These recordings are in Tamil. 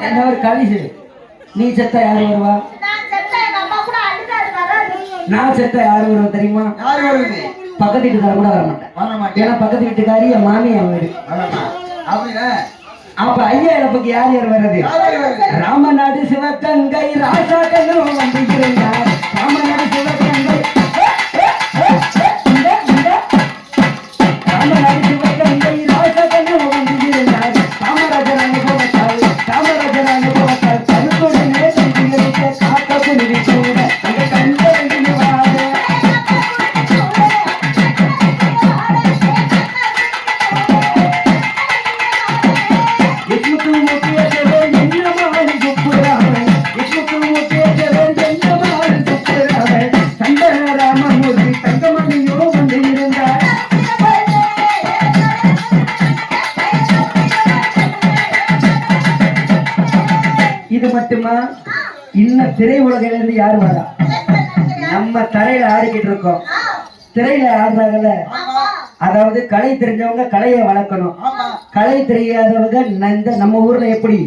என்ன ஒரு கலிசு நீ செத்தா யாரு வருவா நான் செத்தா யாரு வருவா தெரியுமா பக்கத்து வீட்டுக்கார கூட வர மாட்டேன் ஏன்னா பக்கத்து வீட்டுக்காரி என் மாமி என் வீடு அப்ப ஐயா இழப்புக்கு யார் யார் வர்றது ராமநாடு சிவகங்கை ராஜாக்கள் வந்து இருந்தார் ராமநாடு சிவகங்கை ராமநாடு சிவகங்கை ராஜாக்கள் வந்து இருந்தார் காமராஜர் அனுபவத்தால் காமராஜர் அனுபவத்தால் கருத்துடனே காக்க நிறுத்தூட அந்த கண்ட மட்டுமா இன்னும் திரை உலகில இருந்து யாரு வரா நம்ம தரையில ஆடிக்கிட்டு இருக்கோம் திரையில ஆடுறாங்கல்ல அதாவது கலை தெரிஞ்சவங்க கலையை வளர்க்கணும் கலை தெரியாதவங்க நம்ம ஊர்ல எப்படி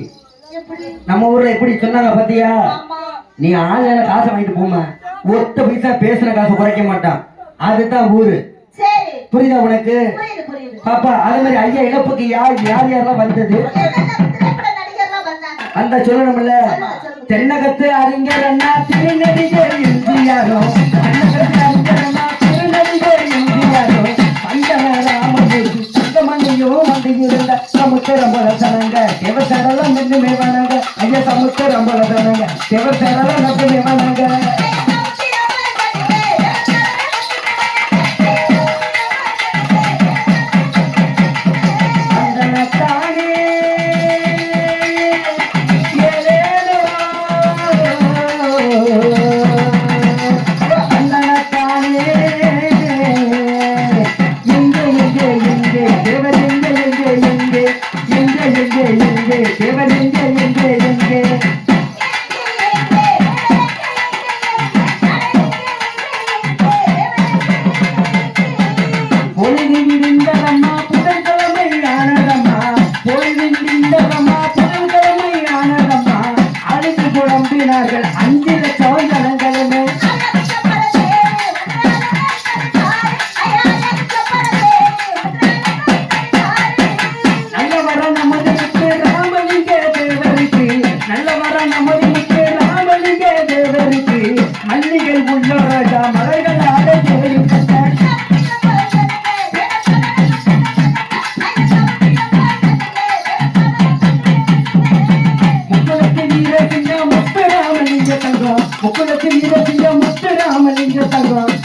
சொன்னாங்க பாத்தியா நீ ஆன்லைன்ல காசை வாங்கிட்டு போமா ஒத்த பைசா பேசுன காசு குறைக்க மாட்டான் அதுதான் ஊரு புரியுதா உனக்கு பாப்பா அதே மாதிரி ஐயா இழப்புக்கு யாரெல்லாம் வந்தது அந்த சொல்லணும்ல தென்னகத்து அறிஞர் அண்ணா திருநடிகர் இந்தியாரோ தென்னகத்து அறிஞர் அண்ணா திருநடிகர் இந்தியாரோ பண்டன ராமமூர்த்தி தங்கமணியோ வந்து இருந்த சமுத்திரம் போல தனங்க தேவசரெல்லாம் நின்றுமே வணங்க ஐயா சமுத்திரம் போல தனங்க தேவசரெல்லாம் நின்றுமே வணங்க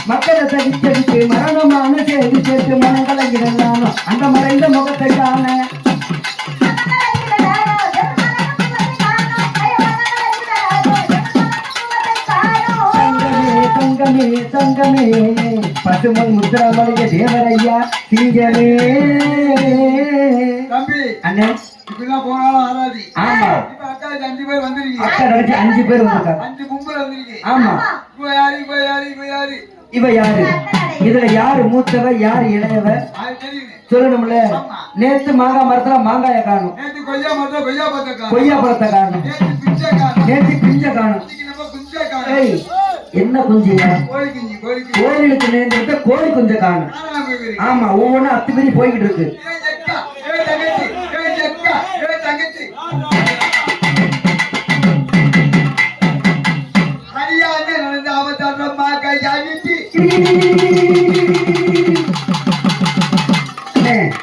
மக்களை தடித்தடித்து மரணமான செய்தி சேர்த்து மனங்கலங்கிறானோ அந்த மறைந்த முகத்தை காண தங்கமே தங்கமே பசுமை முத்துராமலிங்க தேவரையா திங்கமே அண்ணே இப்படிலாம் போனாலும் ஆராதி ஆமா அக்கா 5 பேர் வந்திருக்கீங்க அக்கா நினைச்சு 5 பேர் வந்திருக்காங்க 5 கும்பல் வந்திருக்கீங்க ஆமா இவ யாரு இதுல யாரு மூத்தவ யாரு இளையவ சொல்லணும்ல நேத்து மாங்காய் மரத்துல மாங்காய காணும் கொய்யா பழத்தை காணும் நேத்து பிஞ்ச காணும் என்ன குஞ்சியா கோயிலுக்கு நேர்ந்து கோழி குஞ்ச காணும் ஆமா ஒவ்வொன்னும் அத்துமீறி போய்கிட்டு இருக்கு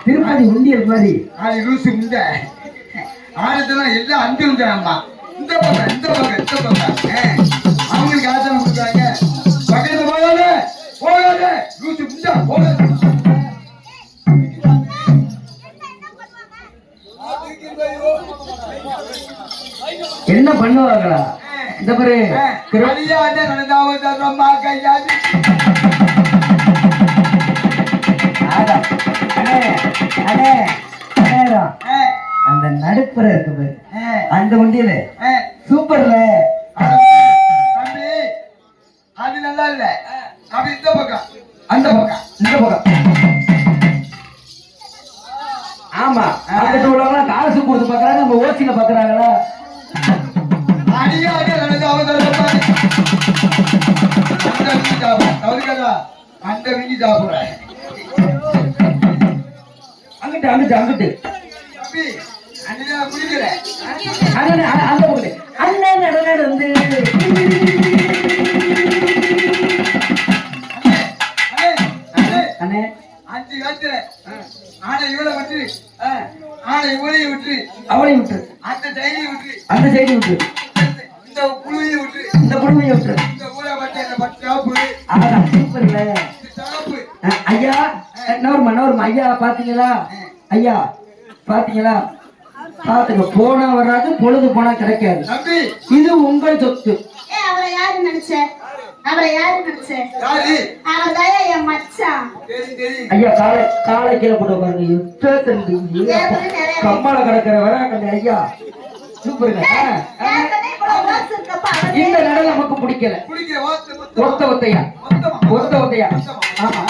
திருப்பதி உண்டியல் மாதிரி லூசு முண்ட ஆனதெல்லாம் எல்லாம் அஞ்சு உண்டாம்மா இந்த பக்கம் அவங்களுக்கு ஆசனம் கொடுத்தாங்க பக்கத்துல போகாத லூசு முண்டா போகாத என்ன பண்ணுவாங்களா இந்த மாதிரி அந்த நடுப்புற இருக்கு அந்த வண்டியில சூப்பர்ல அது நல்லா இல்ல அப்படி இந்த பக்கம் அந்த பக்கம் இந்த பக்கம் ஆமா உள்ளவங்க காசு கொடுத்து பாக்குறாங்க, நம்ம ஓசியில பாக்குறாங்களா? அடியாக நடந்து அந்த வீங்கி சாப்பிடுறேன். அங்கிட்டு அங்கிட்டு அங்கிட்டு குடிக்கிற அந்த பக்கத்து அண்ணன் நடந்து அண்ணே 5 காலத்துல ஆனை இவளை விட்டு ஆனை இவளையை விட்டு அவளையும் விட்டு அந்த சைடையை விட்டு அந்த சைடு விட்டு இந்த குழுவையை விட்டு இந்த குடுமையை விட்டு இந்த ஊரை பட்ட இந்த பட்டு சாப்பு அதான் சூப்பர் இல்ல சாப்பு. ஐயா. நவருமா ஐயா பாத்தீங்களா? ஐயா பாத்தீங்களா? பாத்துக்க, போனா வராது, பொழுது போனா கிடைக்காது. தம்பி இது உங்கள் சொத்து. அவரை யாரு நினைச்ச? அவரை யாரு நினைச்ச? யாரு? அவன் தான் என் மச்சான். தெரியும். ஐயா காலை கீழே போட்டு பாருங்க. யுத்த தண்டி கம்மால கிடக்கிற வராங்க ஐயா. சூப்பருங்க. இந்த நட நமக்கு பிடிக்கல. ஒத்த ஒத்தையா ஒத்த ஒத்தையா. ஆமா.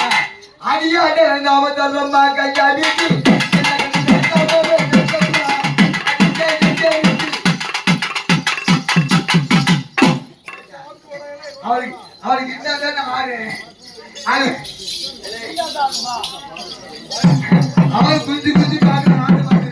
அடியாக நாம தரமா கையா வீட்டு அவருக்கு என்ன ஆறு அவன் குஞ்சு குஞ்சு பார்க்க ஆடு மாட்டேன்.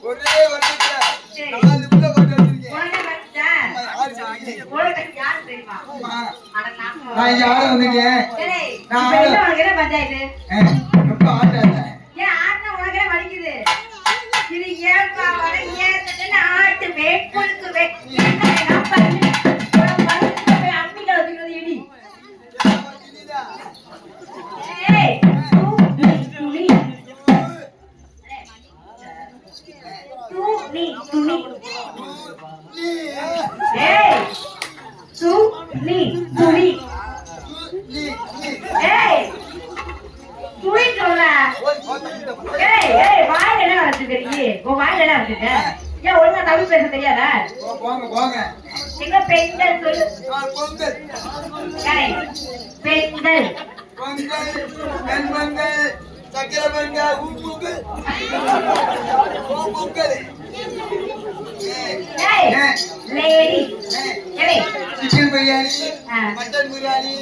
ஒரே வருஷத்துல 4 புள்ள போட்டு நான் யார வந்துட்டேன். ரொம்ப ஆட்டாத போங்க போங்க. பெண்கள் சொல்லு. பொங்கல் பெண்கள் பொங்கல் வெண்பொங்கல் சக்கரை பொங்கல் உப்புங்கல் pongal lady chicken biryani mutton biryani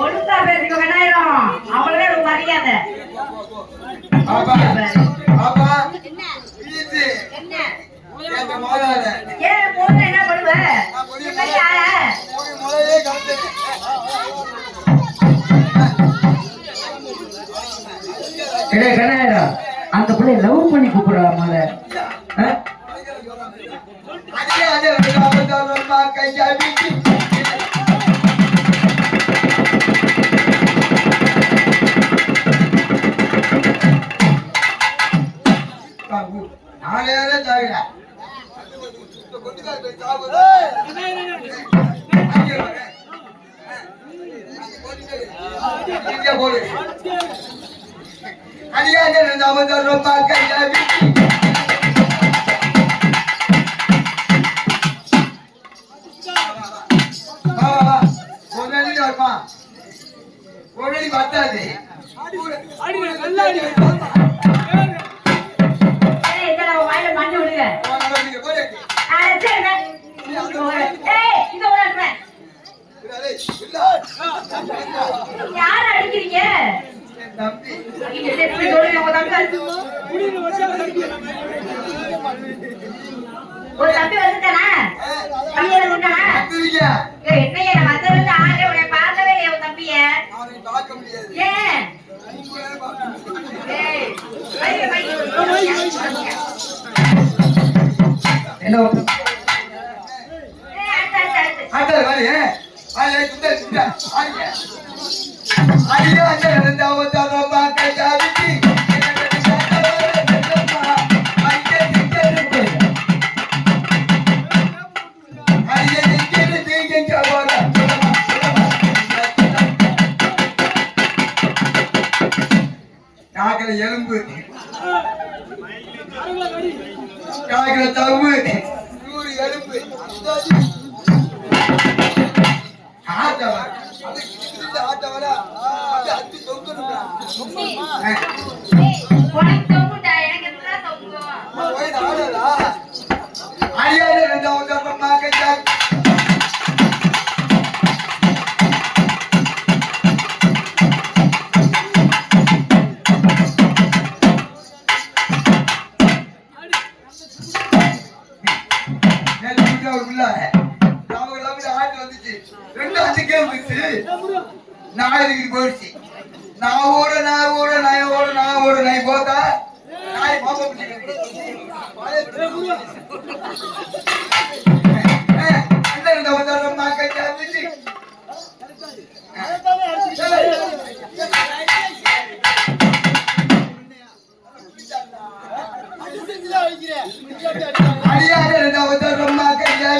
ஒழுங்கா பேசிக்க வேணாயிரம். அவளே ஒரு மரியாதை. பாப்பா பாப்பா ப்ளீஸ் என்ன கேட்ட மாடாத ஏன் போற என்ன பண்ணுவ? நான் போய் முதலே கலந்து கண்ணாயிரம் அந்த பிள்ளை லவ் பண்ணி கூப்பிடலாமால? அதே ராமதாரம்மா கையா வீட்டு நாளையாரே தாவிடா போடு அடியாக ராமதாரம்மா கையா வீட்டு பத்தாது மண்ணு விடுங்க. யார அடிக்கிறீங்க? ஒரு தம்பி வந்துட்டானா? என்னைய வந்து ஆளே உடைய பார்த்தவே இல்லையா தம்பிய? ஏன் என்ன எலும்பு காய்கிற தவு 100 எலும்பு ஆட்டவா ஆட்டவா அத்தி தொங்குறா உனக்கு தொங்குடா எனக்கு எத்தனை தொங்கும் போய் ஆடலா ஐயாயிரம் ரெண்டாவது தரமா கேட்டா நாளைக்கு போயிடுச்சு நான் ஓட நாய் போத்தா நாய் பாப்பா அடியாத ரொம்ப கையா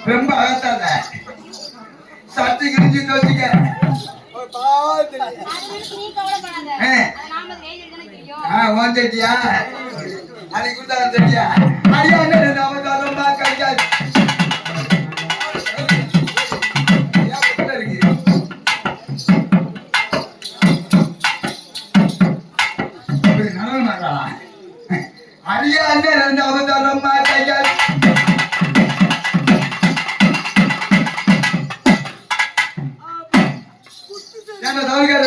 ரொம்ப அகத்தாங்க சட்டி கிழிஞ்சு தோச்சிக்க ஓந்தியா அன்னைக்கு கொடுத்தா தெரியா ஐயா ரொம்ப கையா அடியா ரொம்ப கையா என்ன தவிர்க்கிற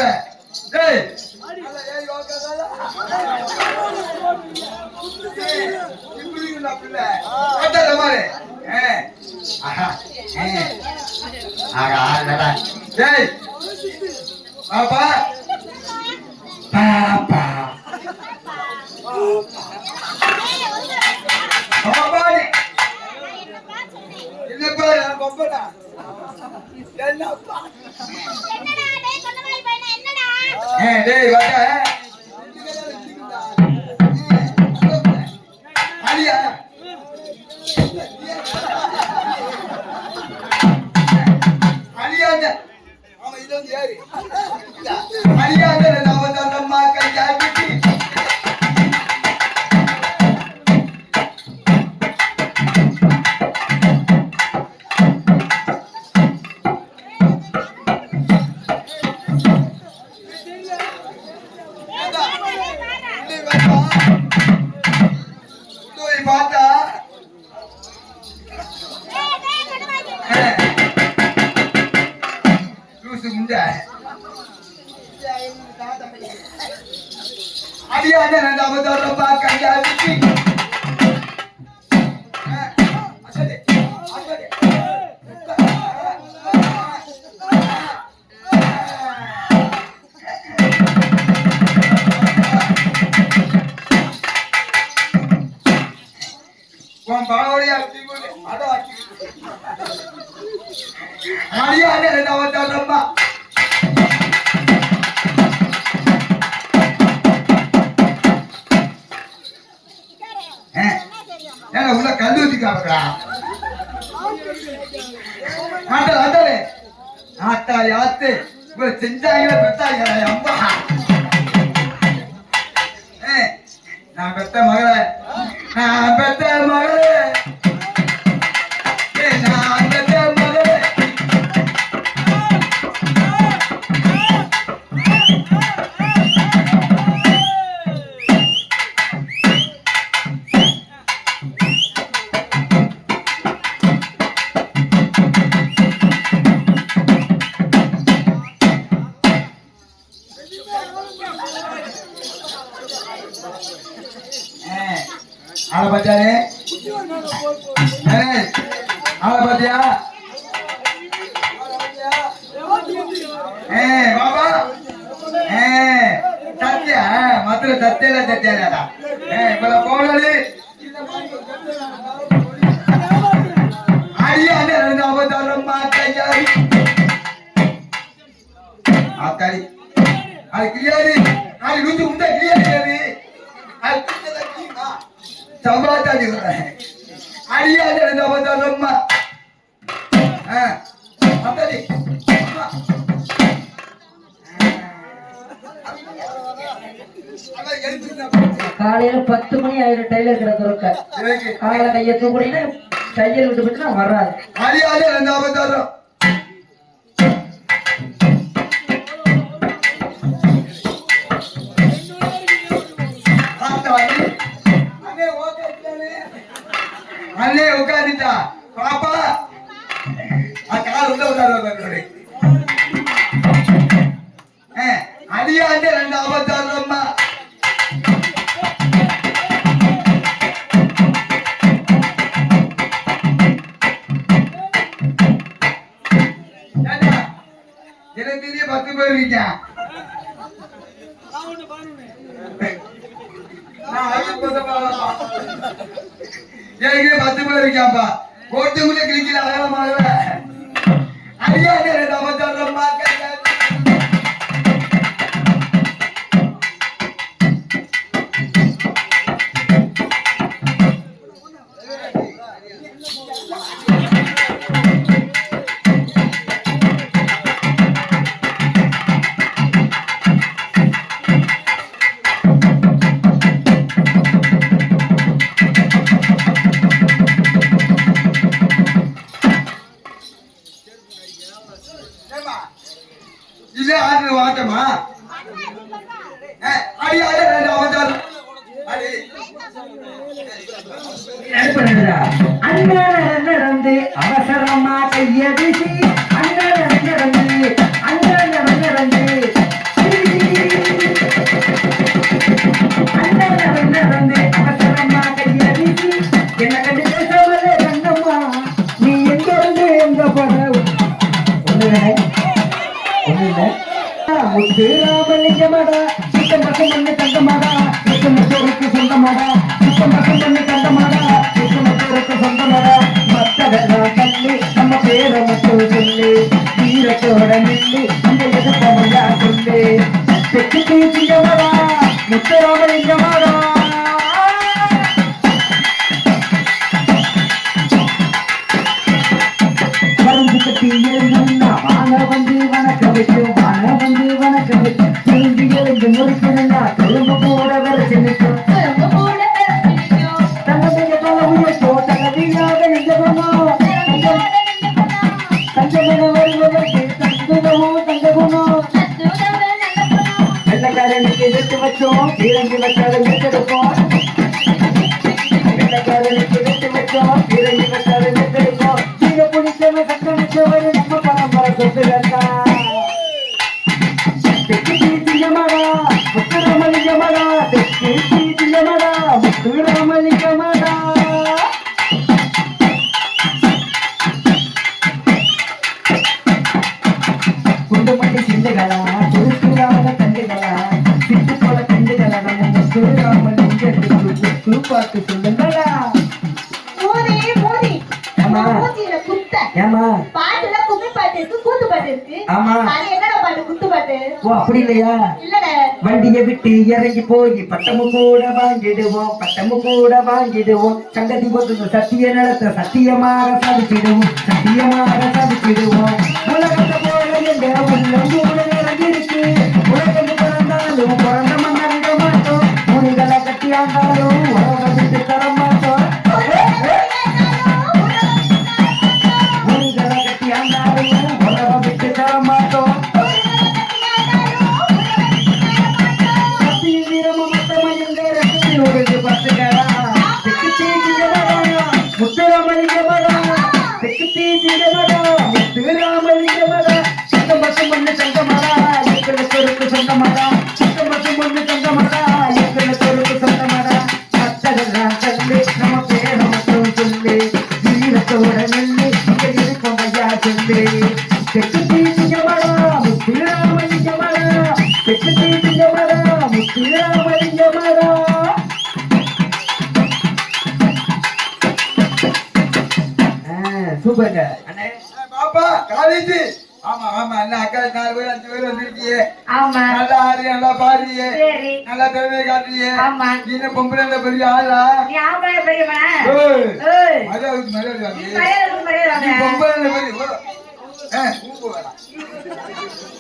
டேய் பாப்பா பாப்பா என்ன பாரு கொம்படா என்னப்பா டேய் வாடா அடியா அடியாத அவன் இது வந்து யாரு அடியாத நாம தன்னம்மா கையா பிடி பார்த்தா லூசு முண்டை அடியாத ரெண்டாவது ரொம்ப கையா பிடி பாவடியா அடியாத ரெண்டாவது ரொம்ப ஏன்னா உள்ள கல்லு ஊத்திக்காமடா ஆட்டே ஆட்டா யாத்து செஞ்சாங்க பெத்தாங்க அம்மா நான் பெத்த மகளே நான் பெத்த மகளே நான் பெத்த மகளே ஆளை பார்த்தாரு ஆளை பார்த்தியா பாபா சத்தியா மாத்திர சத்தியில சத்தியாடா இப்ப போனது அடியாத ரெண்டாவது மாத்தாரி ஆத்தாரி அது கிளியாரு நாளை நூத்தி முட்டை கிளியாரு சம்பாத்தாடி அடியாத அவதாரம்மா அப்படி காலையில 10 மணி ஆயிரம் டைலர் கடை திறக்க காலையில கையை தூக்குறீங்கன்னா தையல் விட்டு போச்சுன்னா வராது. அடியாத அவதாரம் அண்ணே உட்காந்துட்டா பாப்பா கால் உள்ள உட்காரு அடியாண்டு 2 அவதாரம்மா எனக்கு 10 பேர் இருக்கீங்க எனக்கு 10 பேர் இருக்காப்பா கோட்டுக்குள்ள கிளிக்கல அழகமாக அடியாண்டு 2 அவதாரம்மா இது ஆட்டு வாட்டமா அடியாத 2 அவதாரம் அடி அண்ணன் நடந்து அவசரமா கைய வீசி அண்ணன் நடந்து அண்ணன் நடந்து அண்ணன் நடந்து அவசரமா கைய வீசி என்ன கண்டு பேசாமலே கண்ணம்மா நீ எங்க இருந்து எங்க போற முத்து ராமலிங்கமாடா சுத்தம் பக்கம் பண்ணு தங்கமாடா சுத்தமத்தோருக்கு சொந்தமாடா சுத்தம் பக்கம் பண்ணு தங்கமாடா சுத்தமத்தோருக்கு சொந்தமாடா மத்ததெல்லாம் தள்ளி நம்ம பேரை மட்டும் சொல்லு வீரத்தோட நில்லு இந்த எதிர்ப்பமையா சொல்லு தெற்கு தீச்சிங்கமாடா முத்து ராமலிங்கமாடா மருந்து கட்டி எழுந்துன்னா வாழ வந்து வணக்கம் வைக்கும் வாழ வந்து வணக்கம் வைக்கும் திரும்பி எழுந்து முறுக்குன்னா திரும்ப கூட வரைச்சு நிற்கும் தங்கமைய போல உயர்த்தோ தங்கதியாக நெஞ்சகமோ தங்கமென வருவதற்கு தங்குதமோ தங்ககுணோ வெள்ளக்காரனுக்கு எதிர்த்து வச்சோம் இறங்கி வச்சாலும் எத்தெடுப்போம் வெள்ளக்காரனுக்கு எதிர்த்து வச்சோம் இறங்கி வச்சாலும் எத்தெடுப்போம் புடிச்சவ சக்கரச்சவரு நம்ம பரம்பரை சொத்துலா தெற்கு தீச்சிங்கமாடா முத்துராமலிங்கமாடா தெற்கு தீச்சிங்கமாடா முத்துராமலிங்கமாடா குண்டுமட்டி சிந்துகளா துருக்குறாத கண்டுகளா சிட்டு போல கண்டுகளா நம்ம முத்துராமலிங்கத்துக்கு பார்த்து சொல்லுங்களா பாட்டுல கும்மி பாட்டு இருக்கு கூத்து பாட்டு இருக்கு அது என்னடா பாட்டு குத்து பாட்டு ஓ அப்படி இல்லையா இல்லடா வண்டியை விட்டு இறங்கி போய் பட்டமு கூட வாங்கிடுவோம் சங்கதி போட்டு சத்திய நடத்த சத்தியமாக சாதிச்சிடுவோம் உலகத்தை போல எங்க உள்ளம் கூட இறங்கிருக்கு உலகம் பிறந்தாலும் பிறந்த மன்னிட மாட்டோம் முனிகளை கட்டி ஆண்டாலும் உலகம் விட்டு தர மாட்டோம் முத்துராமலிங்கமாடா தெற்கு தீச்சிங்கமாடா முத்துராமலிங்கமாடா சுத்தம் பசும் மண்ணு தங்கமாடா எங்களை சொருக்கு சொந்தமாடா சுத்தம் பசும் மண்ணு தங்கமாடா எங்களை சொருக்கு சொந்தமாடா மத்ததெல்லாம் தள்ளி நம்ம பேரை மட்டும் சொல்லு வீரத்தோட நெல்லு இங்க இருக்கும் ஐயா சொல்லு தெற்கு தீச்சிங்கமாடா முத்துராமலிங்கமாடா தெற்கு தீச்சிங்கமாடா முத்துராமலிங்கமாடா சூப்பர்ங்க அண்ணே பாப்பா காலேஜ் ஆமா ஆமா என்ன அக்கா 4 பேர் 5 பேர் வந்திருக்கியே ஆமா நல்லா ஆடுறியே நல்லா பாடுறியே சரி நல்லா திறமையை காட்டுறியே ஆமா நீ என்ன பொம்பளை பெரிய ஆளா நீ ஆம்பளை பெரியவனா ஏய் ஏய் மரியாதை மரியாதை நீ வாங்க மரியாதை நீ வாங்க பொம்பளை பெரிய ஊம்பு வேணாம்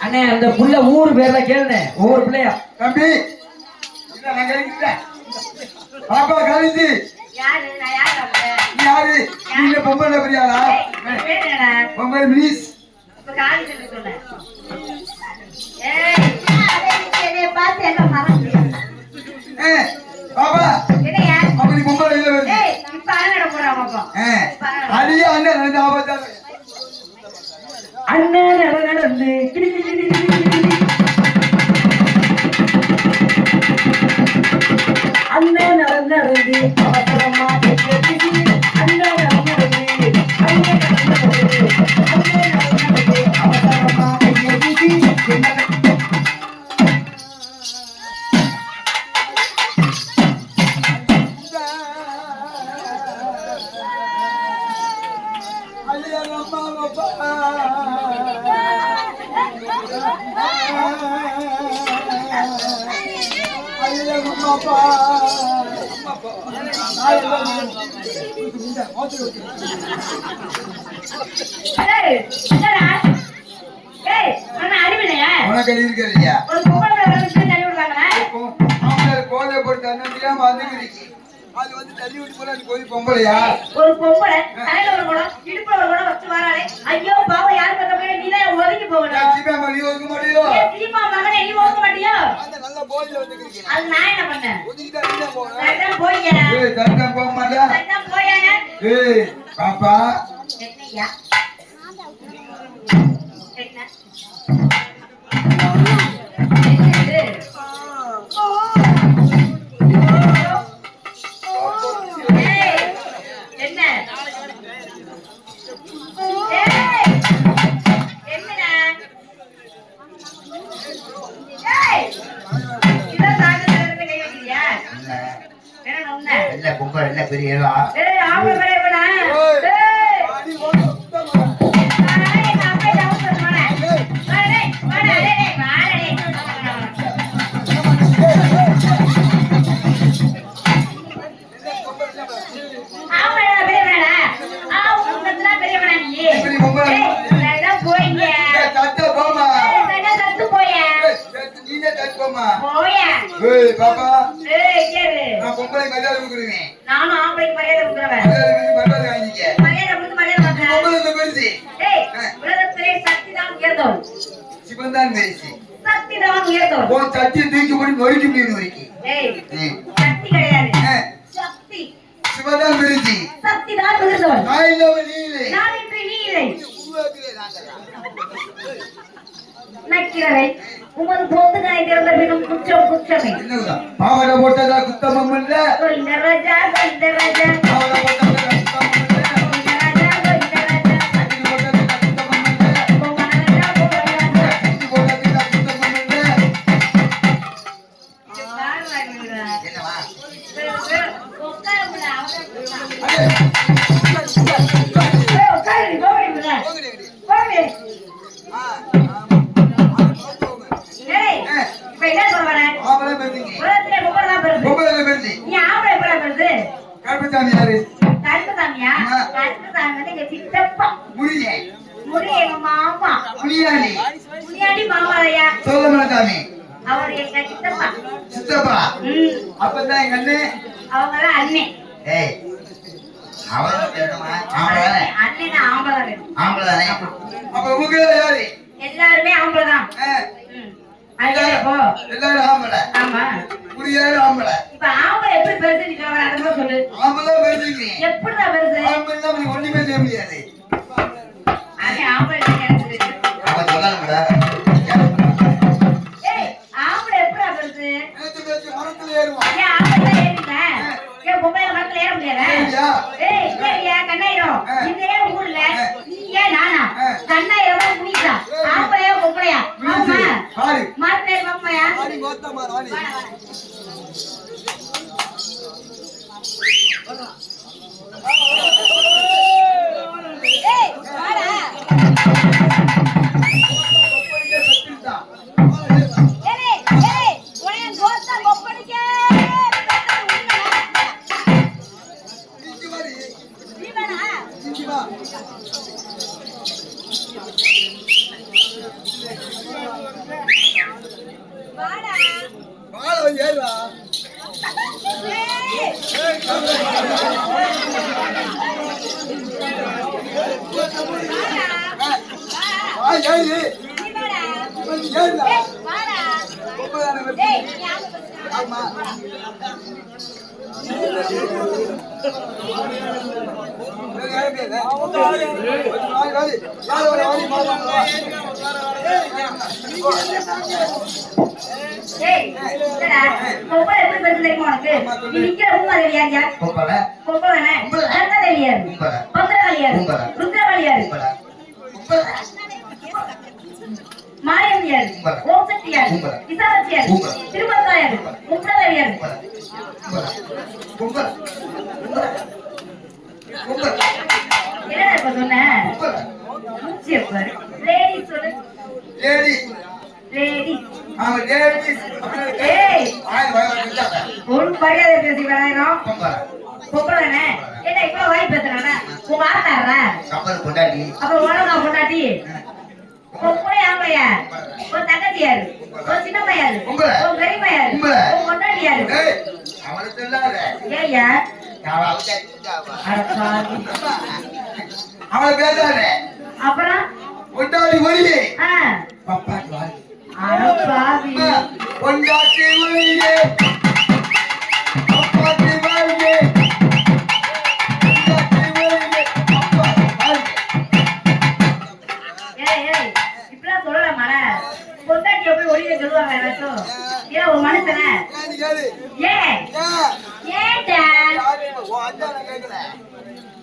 அண்ணே அந்த புள்ள ஊர் பேர்ல கேளுனே ஒவ்வொரு பிள்ளையா தம்பி இல்ல நான் கேட்கிறேன் பாப்பா காலிஜி யாரு நான் யாரு அப்ப நீ யாரு நீ என்ன பொம்பளை பெரிய ஆளா பேர் என்னடா பொம்பளை மினிஸ் இப்ப காலி சொல்லி சொன்னேன் ஏய் என்னைய பார்த்து என்ன மறந்து பாப்பா என்னையா அப்ப நீ பொம்பளை இல்ல வருது ஏய் இப்ப அண்ணட போறான் பாப்பா அடியே அண்ணன் ரெண்டு ஆபத்தால அண்ணன் நடந்து கிடி கிடி கிடி கிடி கிடி. அண்ணன் நடந்து அவசரமா கிடி கிடி. அண்ணன் நடந்து அவசரமா கிடி கிடி. ஐயா அம்மா அப்பா ஐயா அம்மா அப்பா ஏய் என்னடா ஏய் அண்ணா அறிவிலையா உனக்கு இருக்கிறியா ஒரு பொம்பளை வந்து தள்ளி விடுவாங்களா கோலை போட்டு தண்ணி வந்துக்கிறீங்க அது வந்து தள்ளி விட்டு போல கோழி பொம்பளையா ஒரு பொம்பளை தலையில ஒரு குடம் இடுப்புல ஒரு குடம் வச்சு வராளே ஐயோ பாவம் யாரு பக்கம் போய் நீ தான் ஒதுங்கி போகணும் சீமா நீ ஒதுக்க மாட்டியோ சினிமா மகனே நீ ஒதுக்க மாட்டியோ அந்த நல்ல போயில வந்துக்கிறீங்க அது நான் என்ன பண்ணேன் ஒதுக்கிட்டா நீ போறேன் நான் போய்யா ஏய் தண்ணி போக மாட்டியா நான் போயானே ஏய் பாப்பா என்னையா என்ன பெரியவா ஏய் ஆம்பளை பெரியவனா ஏய் அடி ஓடு ஏய் அப்பே டவுன் பண்ணு டேய் வாடா டேய் வாடா டேய் ஆம்பளை பெரியவனா உன்னதா பெரியவனா நீ பெரிய பொம்பளை நான் போய்ங்க தட்ட போமா நான் தட்டு போயா நீயே தட்ட போமா போயா ஏய் பாப்பா ஏய் கேளு நான் பொம்பளை மரியாதை கொடுக்குறேன் நானும் ஆம்பளைக்கு மரியாதை கொடுக்குறவன் மரியாதை வாங்கிக்க மரியாதை கொடுத்து மரியாதை வாங்க பொம்பளை இந்த பெருசு ஏய் உலகத்திலே சக்திதான் உயர்ந்தவள் சிவந்தான் பெருசு சக்திதான் உயர்ந்தவள் உன் சட்டி தூக்கி போட்டு நொறுக்கி முடியும் வரைக்கும் ஏய் சக்தி கிடையாது சக்தி சிவந்தான் பெருசு சக்திதான் உயர்ந்தவள் நான் இல்லவன் நீ இல்லை நான் இன்று நீ இல்லை நக்கிறவை உமது பொந்துகாய் திறந்த பின்னும் குற்றம் குற்றமே பாவட போட்டதா குத்தமம் இல்ல கொண்ட ராஜா பாவட போட்டதா குத்தமம் இல்ல கொண்ட ராஜா அடி போட்டதா குத்தமம் இல்ல கொண்ட ராஜா அடி போட்டதா குத்தமம் இல்ல என்னவா உட்காருடா அடே ஏய் இப்ப என்ன சொல்றே ஆம்பளை பெருசுங்க உலகத்திலே பொம்பளை தான் பெருசு பொம்பளை பெருசு நீ ஆம்பளை எப்படா பெருசு கருப்பசாமி யாரு கருப்பசாமியா கருப்பசாமி வந்து எங்க சித்தப்பா முடிய முடி எங்க மாமா புளியாண்டி முனியாண்டி மாமாலையா சோழமலசாமி அவர் எங்க சித்தப்பா சித்தப்பா அப்பதான் எங்க அண்ணன் அவங்கதான் அண்ணன் ஏய் அவன் என்னமா ஆம்பளை அண்ணன் ஆம்பளை ஆம்பளை அப்ப உங்க யாரு எல்லாருமே ஆம்பளை தான் எல்லாரும் ஆம்பளை ஆமா புரியாரு ஆம்பளை இப்ப ஆம்பளை எப்படி பெருசு நீ சொல்ற அதை மட்டும் சொல்லு ஆம்பளை பெருசுங்க எப்படிதான் பெருசு ஆம்பளை தான் ஒண்ணுமே செய்ய முடியாது அது ஆம்பளை எனக்கு தெரியும். அவன் சொல்லணும்டா ஏய் ஆம்பளை எப்படிதான் பெருசு நேத்து பேச்சு மரத்துல ஏறுவான் ஏன் ஆம்பளை ஏறிங்க ஏன் பொம்பளை மரத்துல ஏற முடியாதா ஏறியா? ஏய் ஏறியா கண்ணாயிரம் இந்த ஏன் ஊர்ல நீ ஏன் நானா கண்ணாயிரம் முடிச்சா ஆம்பளையா பொம்பளையா ஆமா பாரு மரத்துல ஏறி பொம்பளையா ராணி கோத்தம்மா ராணி ஏய் வாடா ஏழு நீ வாடா. ஏழு ஏய், வாடா. ஏய், நீ ஆளு பஸ். ஆமா ஏய், என்னடா? கொப்பரை எப்படி பரிசு தெரியுமா உனக்கு? நீ நிக்கிற பூமாதேவி யார் யார்? கொப்பரை கொப்பரைனே. ரத்னதேவி யார்? பத்திரகாளி யார்? ருத்ரகாளி யார்? மாரியம்மன் யார்? ஓம் சக்தி யார்? விசாலட்சி யார்? திருமலா யார்? முக்தாதேவி யார்? என்னடா இப்ப சொன்ன? மூச்சு எப்ப? லேடிஸ் சொல்லு. லேடிஸ். ஏய், ஒரு மரியாதை பேசி வேணாம். கொப்பரைனே. என்ன இவ்வளவு வாய் பேசுறானே? உங்க ஆத்தாடுறா? அப்புறம் உலகா பொண்டாட்டி? கொப்பரை ஆம்பளையா? உன் தங்கச்சி யாரு? உன் சின்னம்மா யாரு? உன் பெரியம்மா யாரு? உன் பொண்டாட்டி யாரு? ஏய்யா? அட பாவி. அவளை பேசாத அப்புறம் கொண்டாடி ஒளியே ஆ, பப்பாக்கு வாரி அட பாவி. கொண்டாட்டி ஒளியே பப்பாக்கு வாரியே கொண்டாட்டி ஒளியே பப்பாக்கு வாரியே ஏய், ஏய், இப்படிலாம் சொல்லலாமாடா? பொண்டாட்டியை போய் ஒளிய சொல்லுவாங்க ஏதாச்சும்? ஏன் ஒரு மனுஷனே? கேளு ஏன்? ஏன்டா? உன் அண்ணனை கேட்கல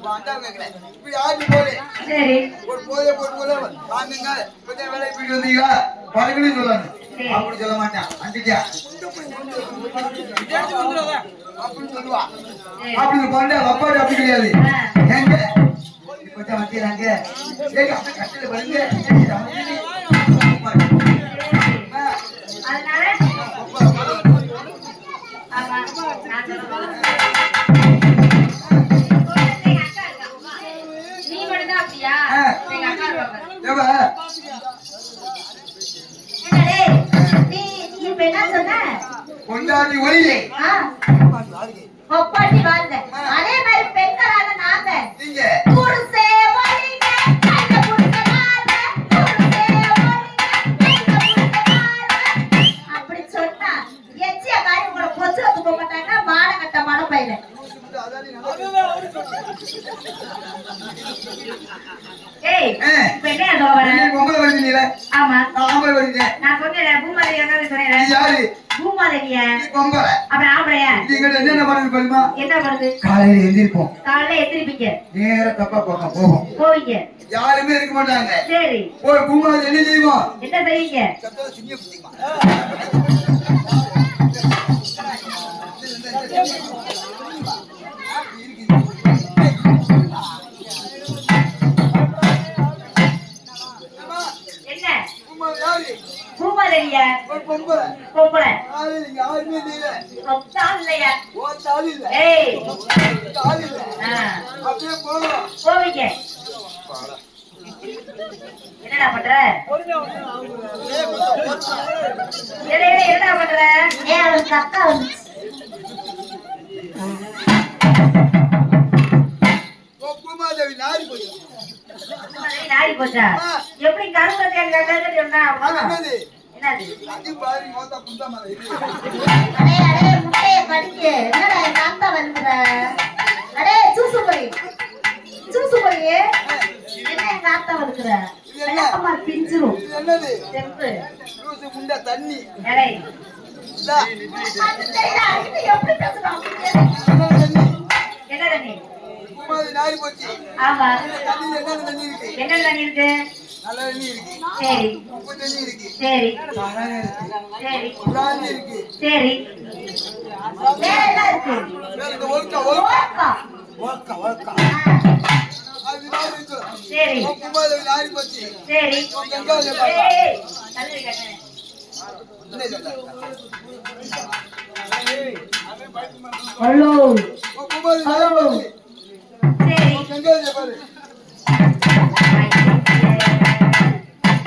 உன் அண்ணன் கேட்கல இப்படி ஆடி போடு சரி, ஒரு போதே போட்டு போல வாங்குங்க கொஞ்சம் வேலை போயிட்டு வந்தீங்களா பழகுன்னு சொல்லணும் அப்படி சொல்ல மாட்டான் அஞ்சுட்டியா அப்படின்னு சொல்லுவா அப்படி பண்ண அப்பாடு அப்படி கிடையாது ஏங்க இப்பதான் வச்சுக்கிறாங்க ஏங்க அப்படி கட்டில பாருங்க அதனால ஆமா, நான் சொல்லுவேன். எங்க அக்கா இருக்கா? நீ மட்டும்தான் அப்படியா? எங்க அக்கா இருக்காங்க. ஏவா என்ன டேய், நீ இப்ப என்ன சொன்ன? கொண்டாடி ஒளியே ஆ, ஒப்பாட்டி வாழ்ந்த. அதே மாதிரி பெண்களான நாங்க நீங்க புருஷே ஒளிங்க, கண்ட புருஷனாக, புருஷே ஒளிங்க, கண்ட புருஷனாக. அப்படி சொன்னா எச்சிய காரி உங்களை பொச்சுல தூக்க மாட்டாங்க, மான கட்ட மன பையன். ஏய், இப்ப என்ன சொல்ல வர? பொம்பளை வருவீங்கள ஆமா, ஆம்பளை வருவீங்க நான் சொன்னேன் பூமாதேவி என்ன சொன்னேன்? நீ யாரு பூமாதேவிய நீ பொம்பளை அப்புறம் ஆம்பளையா? நீங்க என்ன பண்ணுறது தெரியுமா என்ன பண்ணுது? காலையில எந்திரிப்போம் காலையில எத்திரிப்பீங்க, நேர தப்பா பக்கம் போவோம் போவீங்க. யாருமே இருக்க மாட்டாங்க சரி, ஒரு பூமாதி என்ன செய்வோம் என்ன செய்வீங்க? என்ன பூமாதேவிய ஒரு பொம்பளை பொம்பளை காலையில யாருமே இல்ல சொத்தால் இல்லையா? ஓட்டாள் இல்ல ஏய், ஆள் இல்ல ஆ, அப்படியே போவோம் போவீங்க. என்னடா பண்ற? என்னடா பண்ற? ஏன் அவளுக்கு அக்கா வந்துச்சு. பூமாதேவி நாரி போயிடும் பூமாதேவி நாரி போச்சா? எப்படி கருங்கட்டி அங்க சொன்னா? என்னது என்னது? அது பாரு மோத்தா புண்டா மாதிரி அடே அடே முட்டைய கடிக்கு. என்னடா எங்க அக்கா வந்துற? அடே சூசு போய் என்ன எங்க அக்கா வந்துற? அம்மா பிஞ்சிரும் இது என்னது செம்பு. லூசு முண்டா தண்ணி அடே இந்தா. அது தெரியல, இது எப்படி பேசுறான்? என்னது தண்ணி என்னடா நீ? பூமாதி நாரி போச்சு ஆமா, தண்ணியில என்னென்ன தண்ணி இருக்கு என்ன தண்ணி இருக்கு? நல்ல தண்ணி இருக்கு சரி உப்பு தண்ணி இருக்கு சரி சாராயம் இருக்கு சரி பிராந்தி இருக்கு சரி, வேற என்ன இருக்கு? வேற இந்த ஒழுக்கா ஓர்க்கா. அது மாதிரி இருக்கு சரி பூமாதேவி நாரி போச்சு சரி. வெங்காயம் பாருங்க. ஏய், தள்ளி கண்ணு. என்ன சொல்ல ஹலோ பூமாதேவி நாரி போச்சு சரி. வெங்காயம் பாரு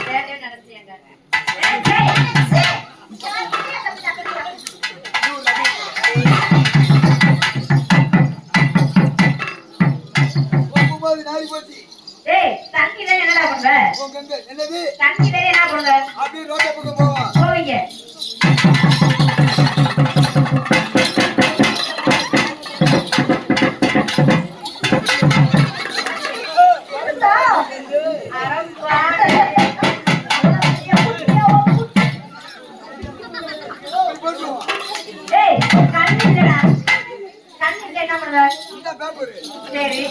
வேலையை நடத்தியாங்க. ஏய், ஏய், ஏய், பண்ணுவ? இந்த பேப்பர் சரி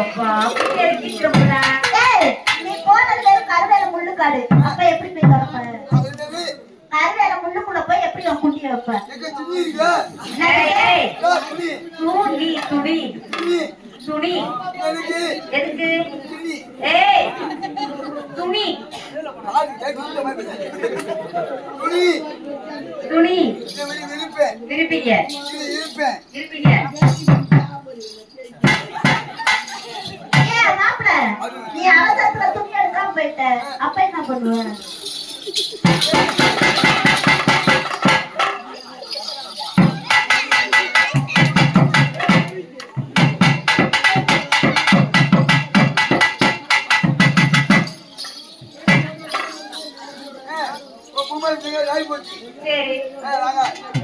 அப்பா அப்படியே இருக்கீங்க. ஏய், நீ போனது வெறும் கருவேல முள்ளுக்காடு. அப்ப எப்படி போய் திறப்ப? அது என்னது கருவேல முள்ளுக்குள்ள போய் எப்படி உன் குண்டிய வைப்ப? எங்க துணி இருக்கு ஏய், துணி துணி துணி துணி துணி எனக்கு எதுக்கு? துணி ஏய் துணி ஆளு கேட்குற மாதிரி துணி துணி இந்த வெளி விருப்பேன் விருப்பீங்க இது இருப்பேன் இருப்பீங்க. ஏய், மாப்பிள, நீ அவசரத்துல துணி எடுக்காம போயிட்ட. அப்ப என்ன பண்ணுவ? ஆகி போச்சு சரி வாங்க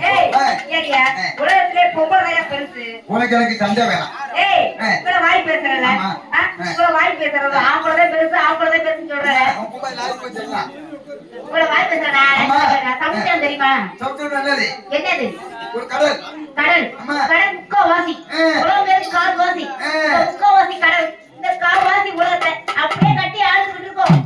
ஏய் ஏடியா உலகத்திலே பொம்பளை பெருசு. உனக்கு எனக்கு சண்டை வேணாம் ஏய் இவ்வளவு வாய் பேசுறல ஆமா. இவ்வளவு வாய் பேசுறது ஆம்பளை பெருசு ஆம்பளை பெருசுன்னு சொல்ற. உன் மொபைல் ஆகி போச்சுங்களா இவ்வளவு வாய் பேசுறா ஆமா. சமைச்சா தெரியுமா? சவுத்து நல்லது என்னது? ஒரு கடல் கடல் ஆமா. கடல் முக்காவாசி உலகம் பேருக்கு கால்வாசி முக்காவாசி கடல். இந்த கால்வாசி உலகத்தை அப்படியே கட்டி ஆழ்ந்துகிட்டு இருக்கோம்.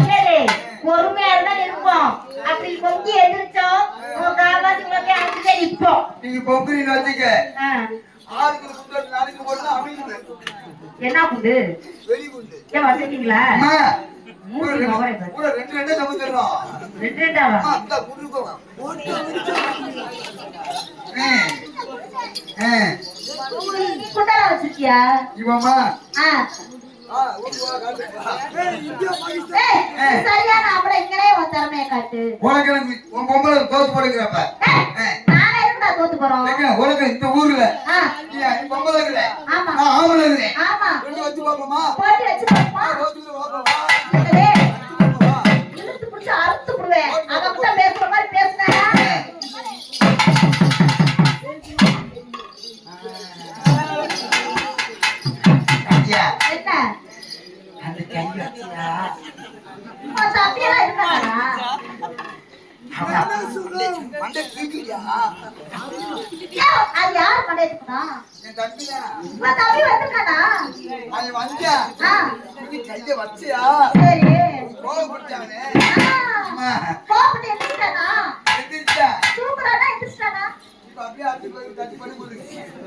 சரி பொறுமையா இருந்தா இருப்போம். அப்படி பொங்கி எதிர்த்தோம் உங்க கால்வாசி உலகத்தை அழிச்சுட்டே நிற்போம். நீங்க பொங்குறீங்க வச்சுக்க ஆ. ஆளுக்கு குண்டு நாளைக்கு போட்டு அமையுது என்ன குண்டு வெளி குண்டு ஏன் வச்சிருக்கீங்களா? அம்மா மூணு மொபைல் பாரு. கூட ரெண்டு ரெண்டே சமைச்சிடலாம் ரெண்டு ரெண்டாவா? அம்மா இந்த குண்டு போவா நீ குண்டல வச்சிருக்கியா? இவம்மா ஆ. ஏய், சரியான ஆம்பளை, இங்கனே உன் திறமையை காட்டு. உனக்கு எனக்கு உன் பொம்பளை தோத்து போடுங்கிறப்ப ஏய், நாங்க எதுக்குடா தோத்து போறோம்? உனக்கு இந்த ஊர்ல ஆ, நீ பொம்பளை இருக்கிற ஆமா நான் ஆம்பளை இருக்கிறேன் ஆமா, ரெண்டு வச்சு பார்ப்போமா போட்டி வச்சு பாப்போமா? தோத்துக்கிட்டு பார்ப்போமா என்னது? இழுத்து பிடிச்சு அறுத்து புடுவேன். அதப்புறம் பேசுற மாதிரி பேசுனா ஐயா என்ன? அந்த கை வச்சியா உன் தம்பியெல்லாம் இருக்காங்களா? மண்டை தூக்கியா ஏய், அது யாரு பண்ணிருக்கா? என் தம்பியா உன் தம்பி வந்திருக்கானா? அவன் வந்தியா ஆ, நீ கைய வச்சியா சரி. கோவப்பட்டானே ஆ, கோபப்பட்டு எந்திரிச்சிட்டானா? எந்திரிச்சா தூக்குறானா, எந்திரிச்சிட்டானா? இப்ப அப்படியே அடிச்சு போய் தட்டி பண்ணி கொடுங்க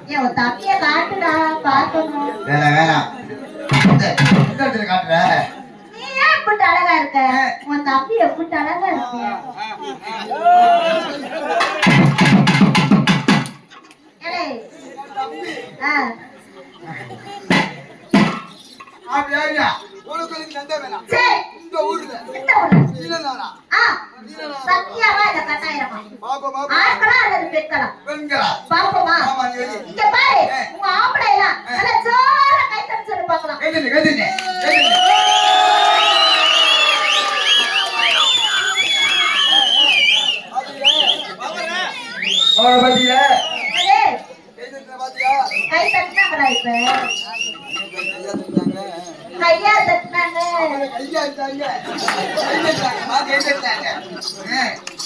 ஏய், உன் தம்பியை காட்டுடா, பார்க்கணும். வேணாம் இந்த இடத்துல காட்டுற நீ ஏன் இப்படி அழகா இருக்க? உன் தம்பி எப்படி அழகா இருக்கியா? ஏய், ஆ, அப்படியா உனக்கு எனக்கு சண்டை வேணாம் சரி, இந்த ஊர்ல இந்த ஒண்ணு. நீலநாடா ஆ, சத்தியாவா இல்ல கட்டாயிரமா? பாப்பமா ஆண்களா அல்லது பெண்களா? பெண்களா பாப்போமா? ஆமா நீ வெளியே இங்க பாரு, உங்க ஆம்பளை எல்லாம் நல்லா ஜோரா கை தட்டி சொல்லி பார்க்கலாம். கேட்டுங்க அவரை பத்தியா ஏய், பாத்தியா கை தட்டினாங்களா இப்ப? கையா தட்டினாங்க.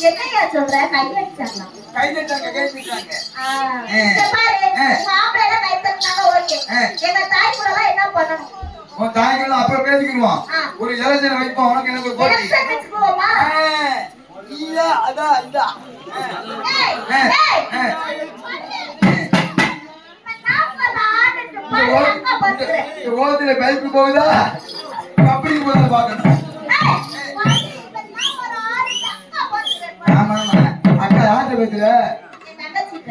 என்னையா சொல்ற? கை அடிச்சாங்களா? ஆ, இங்க பாரு, உங்க ஆம்பளை எல்லாம் கை தட்டினாங்க, ஓகே. எங்க தாய் கூட எல்லாம் என்ன பண்ணணும்? அப்புறம் பேசிக்கிடுவோம் ஆ. ஒரு இலச்சனை வைப்போம் உனக்கு எனக்கு ஒரு போட்டி எலெக்ஷன் வச்சுக்குவோமா? ஏய், ஏய், நாம ஆடிட்டு பாரு, அங்க பாத்துக்கிறேன். ஓத்துல பைப்பு போகுதா அப்படி போதா பாக்கணும் ஏய், பாரு, இப்ப நாம ஆடிட்டு அங்க பாத்துக்கிறேன். ஆமா ஆமா அக்கா யார்கிட்ட பேசுற என் தங்கச்சிட்ட.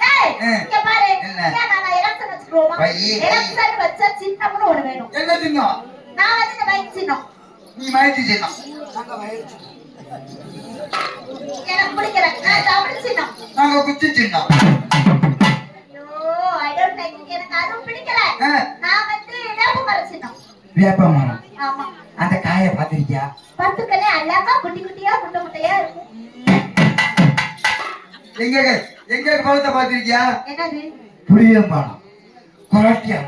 ஏய், இங்க பாரு, என்ன? ஏன் நாம எலெக்ஷன் வச்சுக்குவோமா? வை. எலெக்ஷன் வச்சா சின்னம்னு ஒண்ணு வேணும். என்ன சின்னம் நான் வந்து இந்த மைக் சின்னம். நீ மயத்தி சின்னம் எனக்கு பிடிக்கல. நான் தமிழ் சின்னம். நாங்க குச்சி சின்னம் ஐயோ, I don't like it. எனக்கு அதுவும் பிடிக்கல. நான் வந்து வேப்பமர சின்னம். வேப்ப மரம் ஆமா. அந்த காயை பாத்திருக்கியா பத்துக்கனே அழகா குட்டி குட்டியா முட்டை முட்டையா இருக்கும். எங்க எங்க பழத்தை பாத்திருக்கியா என்னது? புளியம்பழம் கொரட்டியா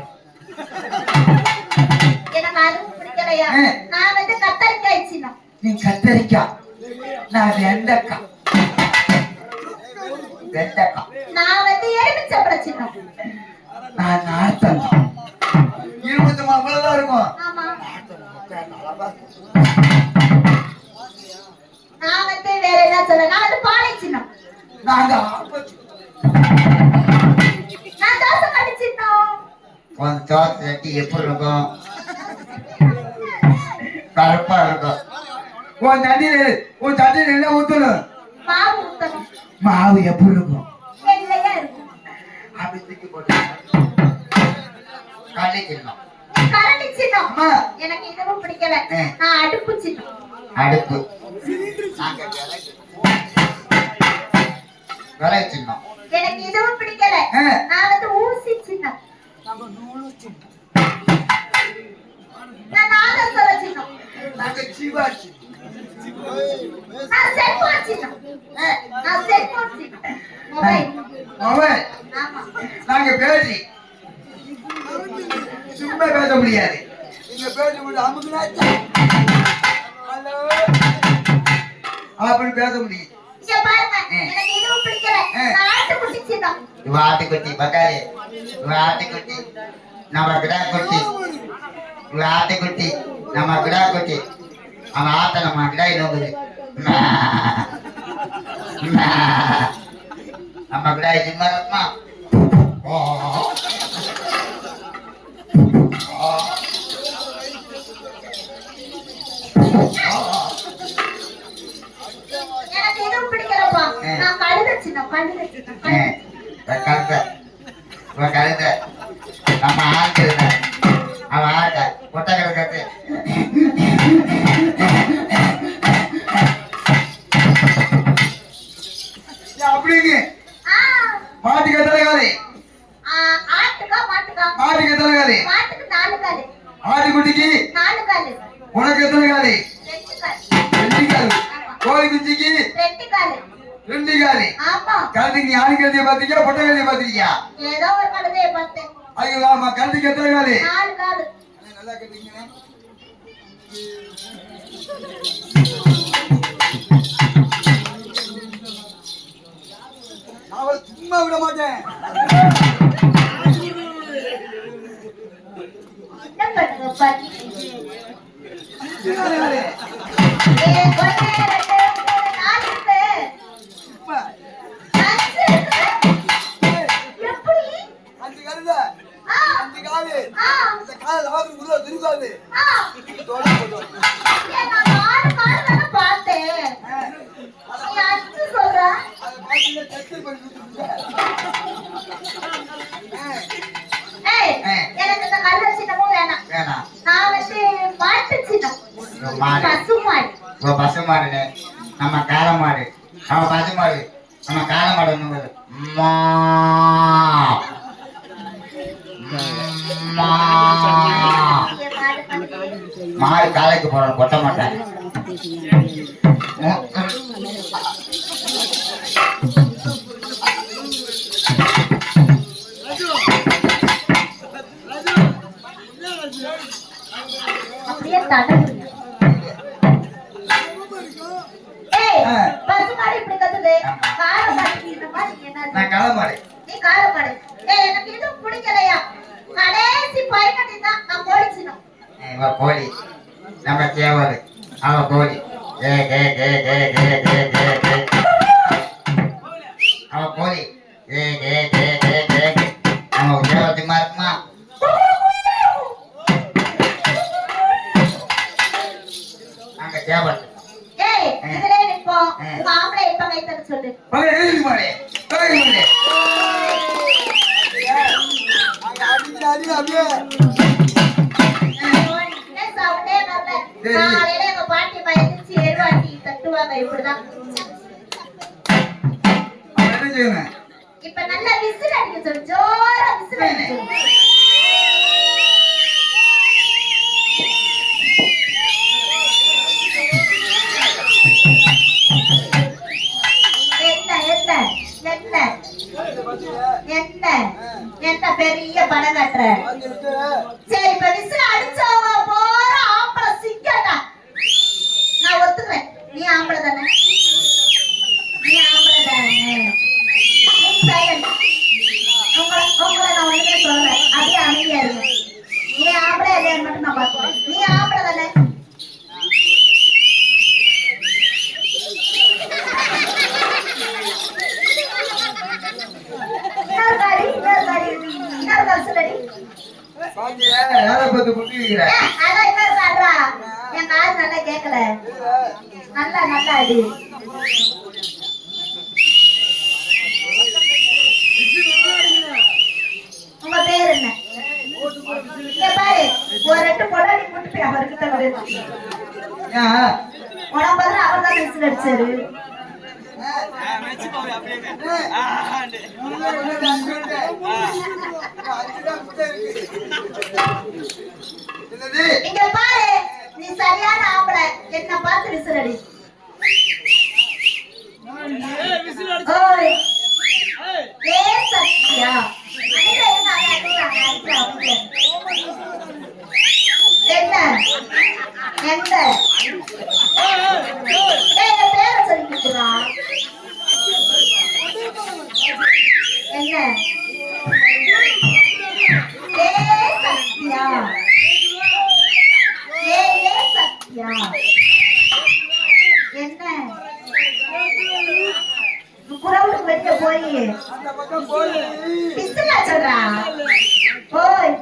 பிடிக்கலையா நான் வந்து கத்தரிக்காய் சின்னம். நீ கத்தரிக்காய், நான் வெண்டைக்காய். வெண்டைக்காய். நான் வந்து எலுமிச்சம்பழ சின்னம். நான் நார்த்தங்காய். இருபத்தமா அவ்வளவுதான் இருக்கும். ஆமா. நான் வந்து வேற என்ன சொல்ல, நான் வந்து பானை சின்னம். நாங்க நான் தோசை கட்டி சின்னம். உன் தோசை சட்டி எப்படி இருக்கும்? கருப்பா இருக்கும். உன் தண்ணியில் என்ன ஊத்தணும்? மாவு ஊத்தணும். மாவு எப்படி இருக்கும்? வெள்ளையா இருக்கும். அப்படி தூக்கி போட்டு கல்லை சின்னம். கரண்டி சின்னம். அம்மா. எனக்கு இதுவும் பிடிக்கல. நான் அடுப்பு சின்னம். அடுப்பு. விலை சின்னம். எனக்கு இதுவும் பிடிக்கல. நான் வந்து ஊசி சின்னம். நான் நாதஸ்வர சின்னம். நாங்க ஜீவாச்சி. நான் செல்போன் சின்னம். நான் செல்போன் சின்னம். மொபைல். மொபைல். ஆமா. நாங்க பேசி சும்மா பேச முடியாது. நீங்க பேச முடியாது. அமுக்குனாச்சு அப்படி பேச முடியும். இங்க பாருங்க, எனக்கு இதுவும் பிடிக்கல. நான் ஆட்டுக்குட்டி சின்னம். ஆட்டுக்குட்டி பக்காரி, ஆட்டுக்குட்டி நம்ம கிடா குட்டி, ஆட்டுக்குட்டி நம்ம கிடா குட்டி. அவன் ஆட்ட நம்ம கிடாய் நோக்குது. நம்ம கிடாய் சும்மா இருக்குமா? எனக்கு இதுவும் பிடிக்கலப்பா. நான் கழுதை சின்னம். கழுதை சின்னம். கழுத நம்ம ஆட்டு அவன் ஆட்ட கொட்டை கிடக்கிறது. அப்படிங்க மாட்டுக்கு எத்தனை காலி? ஆட்டுக்கா மாட்டுக்கா? மாட்டுக்கு எத்தனை காலி? மாட்டுக்கு 4 காலு. ஆட்டுக்குட்டிக்கு 4 காலு. உனக்கு எத்தனை காலி? 2 காலு. 2 காலி. கோழி குஞ்சிக்கு 2 காலு. 2 காலி. ஆமா. கழுதைக்கு நீ ஆண் கழுதைய பாத்திருக்கியா பொட்டை கழுதைய பாத்திருக்கியா? ஏதோ ஒரு கழுதையை பார்த்தேன். ஐயோ ஆமா. கழுதைக்கு எத்தனை காலி? 4 காலு. நல்லா கேட்டீங்க. நான் சும்மா விட மாட்டேன். என்ன பண்ணுங்க பாட்டி? எத்தனை காலி? 1 2 3 4 இருக்கு. சும்மா. 5 இருக்கு. எப்படி? 5 கழுத. 5 காலு. இந்த கால லவாக்கு முருகா திருக்காது. தோட போடு. நான் 4 காலு தான பார்த்தேன். நீ 5 சொல்ற? அத பாத்தில டெஸ்ட் பண்ணி கொடுத்துங்க. ஏய், எனக்கு இந்த கழுதை சின்னமும் வேணாம். வேணாம். நான் வந்து மாட்டு சின்னம். மாடு. பசு மாடு. ஓ பசு மாடுனே. நம்ம காள மாடு. அவ பசு மாடு. நம்ம காள மாடு என்னது? மா. மா. மாடு காலைக்கு போறோம் கொட்ட மாட்டேன். அப்படியே தடவுங்க. ஏய், பசு மாடு இப்படி கத்துது. காளை மாடு இந்த மாதிரி என்ன? நான் காள மாடு. நீ காளை மாடு. ஏய், எனக்கு இது பிடிக்கலையா? கடைசி பையனடி தான் நான் கோழி சின்னம். இவ கோழி. நம்ம சேவல். அவ கோழி. K K K K K K K K. அவ கோழி. K K K K K K. அவ சேவல் சும்மா இருக்குமா? அங்க சேவல். ஏய், இதுலயே நிப்போம். உங்க ஆம்பளை எப்ப கைத்தற சொல்லு. பகை எழுதி மாடே. பகை மாடே. அங்க அடி அப்படியே. என்ன சவுண்டே வரல. காலையில எங்க பாட்டி பயந்துச்சு எருவாட்டி தட்டுவாங்க இப்படிதான். என்ன செய்யணும்? இப்ப நல்லா விசில் அடிக்க சொல்லு. ஜோரா விசில் அடிக்க சொல்லு. என்ன பெரிய படம் கட்டுற? சரி, இப்ப விசில் அடிச்சவங்க போற ஆம்பளை இல்லையான்னு மட்டும் நான் பார்க்கிறேன். நீ ஆம்பளை தானே? இன்னொரு கால் சொல்லடி. அதான் இன்னொரு கால்ரா. என் காது நல்லா கேட்கல. நல்லா அடி. உங்க பேர் என்ன? இங்க பாரு, ஒரு 2 பொடாடி கூட்டு போய் அவருக்கு தவிர உடம்பு அவர் தான் விசில் அடிச்சாரு. இங்க பாரு, நீ சரியான ஆம்பளை, என்ன பார்த்து விசில் அடி. ஓய் ஏ சத்யா, என்ன எந்த பேரை சொல்லிக்கிறா என்ன? ஏ சத்யா, ஏ சத்யா, என்ன குரவுக்கு வெளிய போய் பிஸ்தலா சொல்றா. ஓய்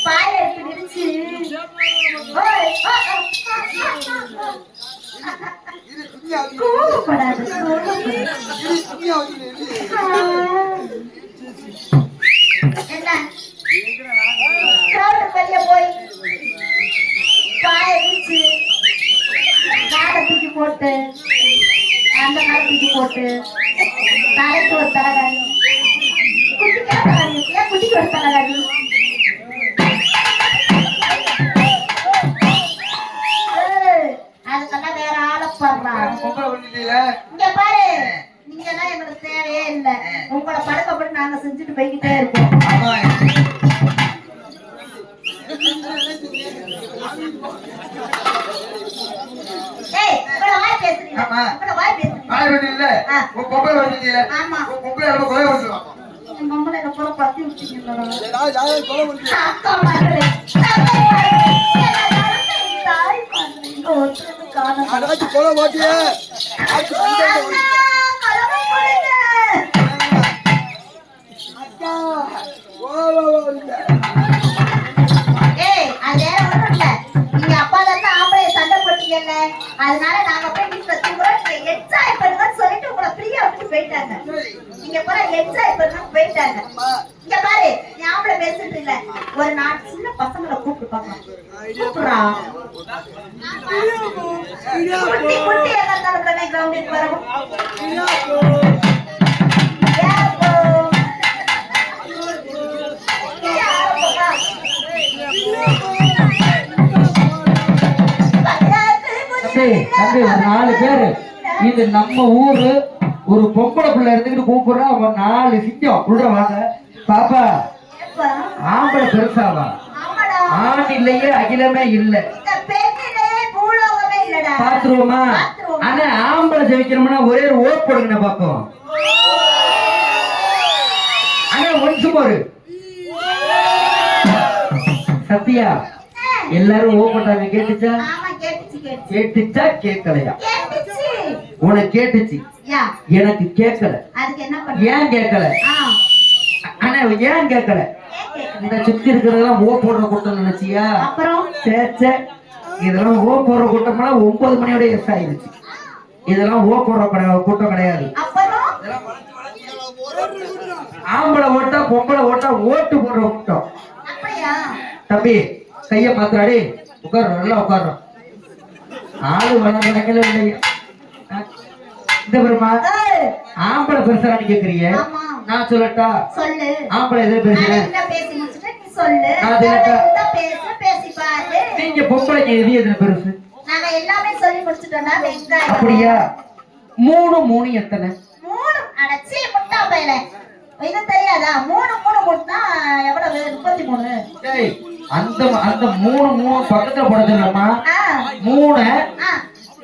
பாய எடுத்து விரிச்சு. ஓய் கோவப்படாது. என்ன குரவுக்கு வெளிய போய் பாய விரிச்சு காடை தூக்கி போட்டு அந்த நாள் தூக்கி போட்டு தலைக்கு ஒரு தலைகாணி, குட்டிக்கு தலைகாணி, ஏன் குட்டிக்கு ஒரு தலைகாணி? அதுக்கெல்லாம் வேற ஆளப்படுறா. இங்க பாரு, நீங்க எல்லாம் எங்களுக்கு தேவையே இல்லை. உங்களை படுக்கப்பட்டு நாங்க செஞ்சுட்டு போய்கிட்டே இருக்கோம். அதனால நாங்க போய் வீட்டுல தூங்குறோம், என்ஜாய் பண்ணுங்கன்னு சொல்லிட்டு உங்களை ஃப்ரீயா விட்டு போயிட்டாங்க. நீங்க போற என்ஜாய் பண்ணுங்க போயிட்டாங்க. இங்க பாரு, நீ ஆம்பளை பேசிட்டு இல்ல, ஒரு 4 சின்ன பசங்களை கூப்பிட்டு பாக்கலாம். கூப்பிடுறா குட்டி குட்டி எங்க இருந்தாலும் உடனே கிரவுண்டுக்கு வரவும். தம்பி ஒரு 4 பேரு, இது நம்ம ஊரு, ஒரு பொம்பளை பிள்ளை எடுத்துக்கிட்டு கூப்பிடுறா. 4 சிங்கம் உள்ள வாங்க. பாப்பா ஆம்பளை பெருசாவா? ஆண் இல்லையே, அகிலமே இல்ல. பாத்துருவோமா? ஆனா ஆம்பளை ஜெயிக்கணும்னா ஒரே ஒரு ஓட் போடுங்க பாப்போம். ஆனா ஒன்சு போரு சத்யா, எல்லாரும் ஓ போட்டாங்க. கேட்டுச்சா? கேட்டுச்சா கேட்கலையா? உனக்கு கேட்டுச்சு, எனக்கு கேட்கல. ஏன் கேட்கல? ஆனா ஏன் கேட்கல? இந்த சுத்தி இருக்கிறதெல்லாம் ஓ போடுற கூட்டம் நினைச்சியா? சேச்சே, இதெல்லாம் ஓ போடுற கூட்டம்னா 9 மணியோட எஸ் ஆயிடுச்சு. இதெல்லாம் ஓ போடுற கூட்டம் கிடையாது. ஆம்பளை ஓட்டா பொம்பளை ஓட்டா ஓட்டு போடுற கூட்டம். தம்பி கைய பாத்துறாடி, உட்கார்றோம், நல்லா உட்கார்றோம். ஆளு வளர்க்கல இல்லையா? இந்த பெருமா ஆம்பளை பெருசான்னு கேக்குறீங்க, நான் சொல்லட்டா? ஆம்பளை எது பேசுறேன்? நீங்க பொம்பளைக்கு எது எது பெருசு? அப்படியா? 3 3 எத்தனை? 3 அடச்சி முட்டா பையல. இது தெரியாதா? 3 3 கூட்டினா எவ்வளவு? 33. டேய், அந்த 3 3 பக்கத்துல போடுறதுலமா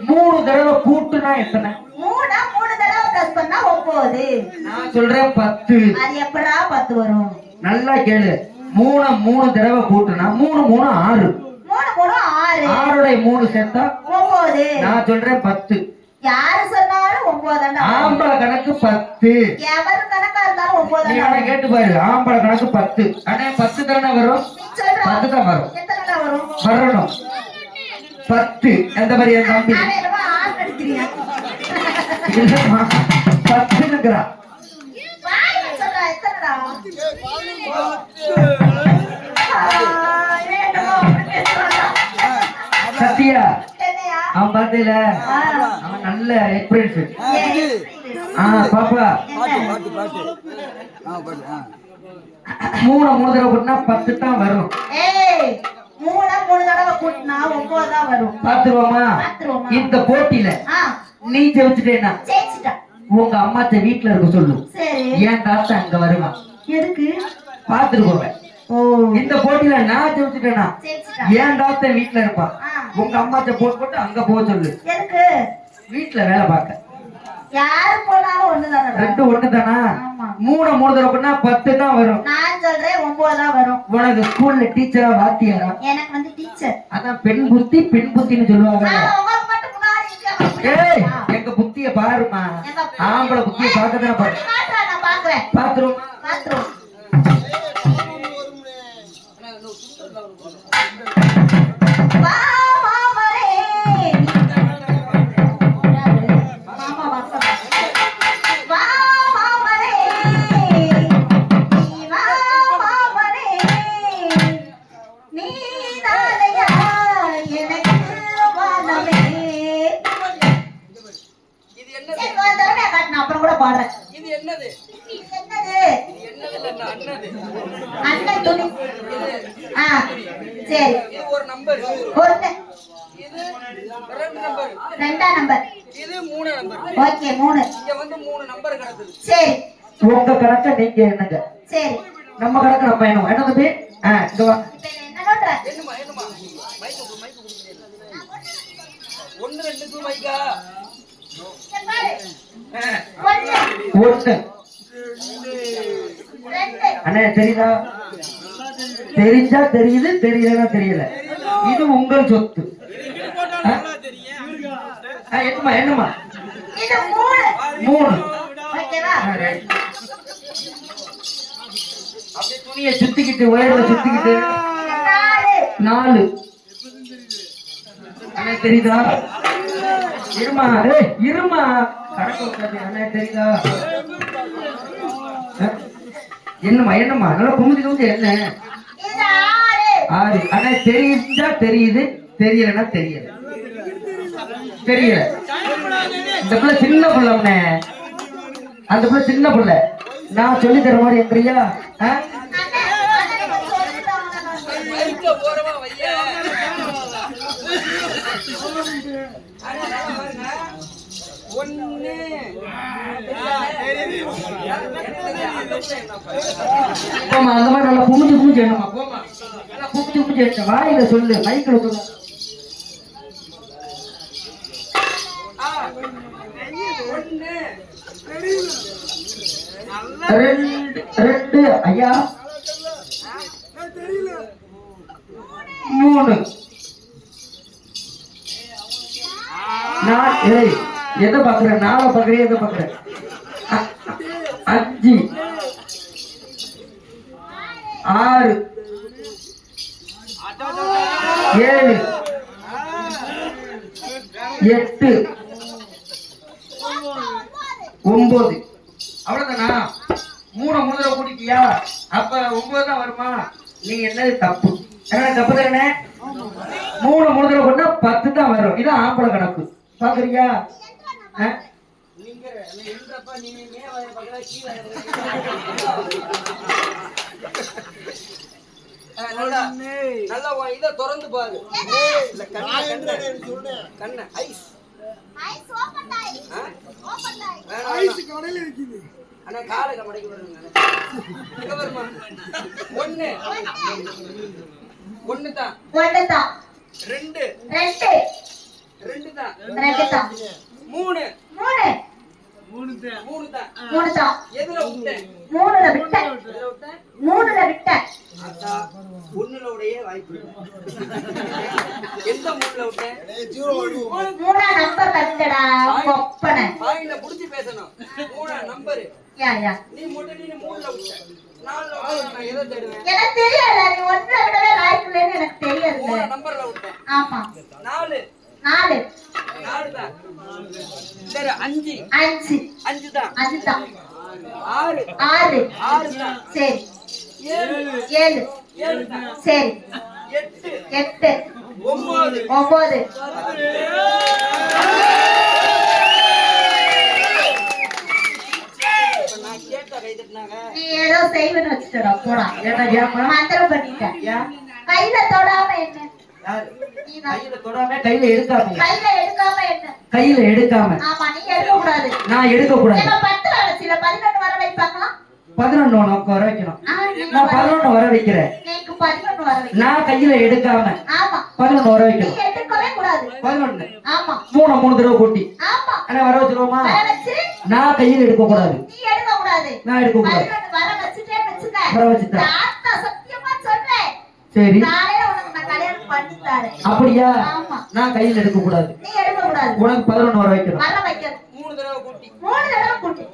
3 தடவை கூட்டுனா எத்தனை? 3 தடவை பிளஸ் பண்ணா 9. நான் சொல்றேன் 10. அது எப்படா 10 வரும்? நல்லா கேளு. மூணு தடவை கூட்டுனா 3 3 6. 3 3 6. 6 3 சேர்த்தா 9. நான் சொல்றேன் 10. யாரு சொன்னாலும் 9 தான்டா. ஆம்பளை கணக்கு 10. எவர் கணக்கா இருந்தாலும் 9 நீ தான்டா. அவனை கேட்டு பாரு, ஆம்பளை கணக்கு 10. அண்ணே 10 தானே வரும்? நீ சொல்றா. 10 தான் வரும். எத்தனைடா வரும்? வரணும் 10. எந்த மாதிரி என் தம்பி நானே என்னமோ ஆள் அடிக்கிறியா? இல்லம்மா 10ங்கறா. வாயில சொல்றா எத்தனைடா? என்னமோ அப்படி பேசுறான்டா. சத்தியா என்னையா? அவன் பார்த்தல அவன் நல்ல எக்ஸ்பீரியன்ஸ். பாப்பா என்ன? 3 தடவை கூட்டினா 10 தான் வரும். ஏய் 3 தடவை கூட்டினா 9 தான் வரும். பாத்துருவோமா? பாத்துருவோமா? இந்த போட்டியில ஆ நீ ஜெயிச்சுட்டேன்னா ஜெயிச்சிட்டா. உங்க அம்மாத்த வீட்டுல இருக்க சொல்லு. சரி. ஏன் தாத்தா அங்க வருவான். எதுக்கு? பாத்துட்டு போங்க. ஓ இந்த போட்டியில நான் ஜெயிச்சுட்டேன்னா ஜெயிச்சிட்டா. ஏன் தாத்தா வீட்டுல இருப்பான். ஆ. உங்க அம்மாத்த போட்டு அங்க போக சொல்லு. எதுக்கு? வீட்டுல வேலை பார்க்க. யாரு போனாலும் ஒண்ணுதானடா. 2 ஒண்ணு தானா? ஆமா. 3 தடவை கூட்டினா 10 தான் வரும். நான் சொல்றேன் 9 தான் வரும். உனக்கு ஸ்கூல்ல டீச்சரா வாத்தியாரா? எனக்கு வந்து டீச்சர். அதான் பெண் புத்தின்னு சொல்லுவாங்க. உங்களுக்கு மட்டும் முன்னாடி ஏய் இருக்க. எங்க புத்திய பாருமா. எங்க புத்தி? ஆம்பளை புத்திய பார்க்கதானே பாரு. காட்டுறா நான் பாக்குறேன். பாத்துரும். பாத்துரும். வா மாமரே. மாமா வாசம். வா மாமரே. நீ வா மாமரே. நீ தானையா எனக்கு வானமே. சரி, ஒரு தடவை காட்டு, நான் அப்புறம் கூட பாடுறேன். இது என்னது? என்னது? அண்ணன் துணி. ஆ, சரி. இது ஒரு நம்பர். ஒண்ணு. இது 2 நம்பர். 2ஆம் நம்பர். இது 3 நம்பர். ஓகே 3. இங்க வந்து 3 நம்பர் கிடக்குது. சரி உங்க கணக்க நீங்க என்னங்க, சரி. நம்ம கணக்கு நம்ம என்ன என்ன தம்பி. இங்க வா. இப்ப என்ன நோட்ற? என்னமா மைக்கு கொடுங்க. 1 2 மைக்கா. இங்க பாரு. ஒண்ணு. 2. அண்ணே தெரியுதா? தெரிஞ்சா தெரியுது, தெரியலன்னா தெரியல. இது உங்கள் சொத்து. என்னமா இது 3. 3. ஓகேவா? அப்படியே துணியை சுத்திக்கிட்டு உயர்ல சுத்திக்கிட்டு இது 4. 4. அண்ணே தெரியுதா? இருமா இருமா கணக்கு உட்காந்து. அண்ணே தெரியுதா? என்னமா நல்லா குமுதி என்ன? இது 6. 6. அண்ணே தெரிஞ்சா தெரியுது, தெரியலன்னா தெரியல. தெரியல. இந்த பிள்ளை சின்ன பிள்ளைண்ணே. அந்த பிள்ளை சின்ன பிள்ளை. நான் சொல்லி தர மாதிரி எங்கிறியா? மைக்க ஓரமா வையா. ஒண்ணு. போமா அந்த மாதிரி நல்லா குமிஞ்சு என்னமா போமா. நல்லா குமிஞ்சு என்ன வாயில சொல்லு, மைக்கில சொல்லு. ரெண்டு ஐயா 3. நான் எதை பாக்குறேன்? 4 பாக்குறேன். எதை பாக்குறேன்? 5 6 7 8 9. அவ்வளவுதானா? 3 தடவை கூட்டிட்டியா? அப்ப 9 தான் வருமா? நீங்க என்னது தப்பு? என்ன தப்பு தானே? 3 தடவை கூட்டினா 10 தான் வரும். இது ஆம்பளை கணக்கு. பாக்குறியா? நீங்க எழுந்தப்ப நீ மேல பக்கத்துல கீழே நல்லா இத திறந்து பாரு. கண்ண ஐஸ் ஐஸ் ஓபன் டாய். ஓபன் டாய். ஐஸ் கடையில இருக்குது. அண்ணா காலை மடக்கி வருங்க. இங்க வருமா? 1 1 தான். 1 தான். 2 2. 2 தான். 2 தான். 3 3. மூணு தான். மூணு தான். எதுல விட்டேன்? மூணுல விட்டேன். எதுல விட்டேன்? மூணுல விட்டேன். அத்தா, ஒண்ணுல உடைய வாய்ப்பு இல்லை. எந்த மூணுல விட்டேன்? மூணா நம்பர் விட்டடா கொப்பனை. வாயில புடிச்சு பேசணும். மூணா நம்பரு. யா நீ மூணுல விட்ட. நாலுல விட்டா நான் எதை தேடுவேன்? எனக்கு தெரியாது. நீ ஒன்றை விடவே வாய்ப்பு இல்லைன்னு எனக்கு தெரியாது. மூணா நம்பர்ல விட்டேன். ஆமா. நாலு. நாலு. நாலு தான். சரி, அஞ்சு. அஞ்சு. அஞ்சு தான். அஞ்சு தான். ஆறு. ஆறு. ஆறு தான். சரி. ஏழு. ஏழு. ஏழு தான். சரி. எட்டு. எட்டு. ஒன்பது. ஒன்பது. இப்ப நான் கேட்ட கை தட்டினாங்க. நீ ஏதோ செய்வன்னு வச்சுட்டா போடா. ஏன்னா ஏமா மந்திரம் பண்ணிட்டேன். ஏன் கையில தொடாம என்ன? யாரு? நீதான். கையில தொடாம கையில எடுக்காம கையில எடுக்காம என்ன? கையில எடுக்காம ஆமா, நீ எடுக்க கூடாது. நான் எடுக்க கூடாது. ஏன்னா 10 வரச்சில 11 வர வைப்பாங்களா? 11 உனக்கு வர வைக்கணும். நீங்க நான் 11 வர வைக்கிறேன். நீங்க 11 வர வைக்க. நான் கையில எடுக்காம ஆமா. 11 வர நீ வைக்கணும். எடுக்கவே கூடாது. 11 ஆமா. மூணு தடவை கூட்டி ஆமா. என்ன வர வச்சிருவோமா? வர வச்சு நான் கையில எடுக்க கூடாது. நீ எடுக்க கூடாது. நான் எடுக்க கூடாது. 11 வர வச்சுட்டே வச்சுக்க. வர வச்சுட்டேன். ஆத்தா சத்தியமா சொல்றேன். சரி, காலையில உனக்கு நான் கல்யாணம் பண்ணி தரேன். அப்படியா? ஆமா. நான் கையில எடுக்க கூடாது. நீ எடுக்க கூடாது. உனக்கு 11 வர வைக்கணும். வர வைக்க. மூணு தடவை கூட்டி. 3 தடவை கூட்டி.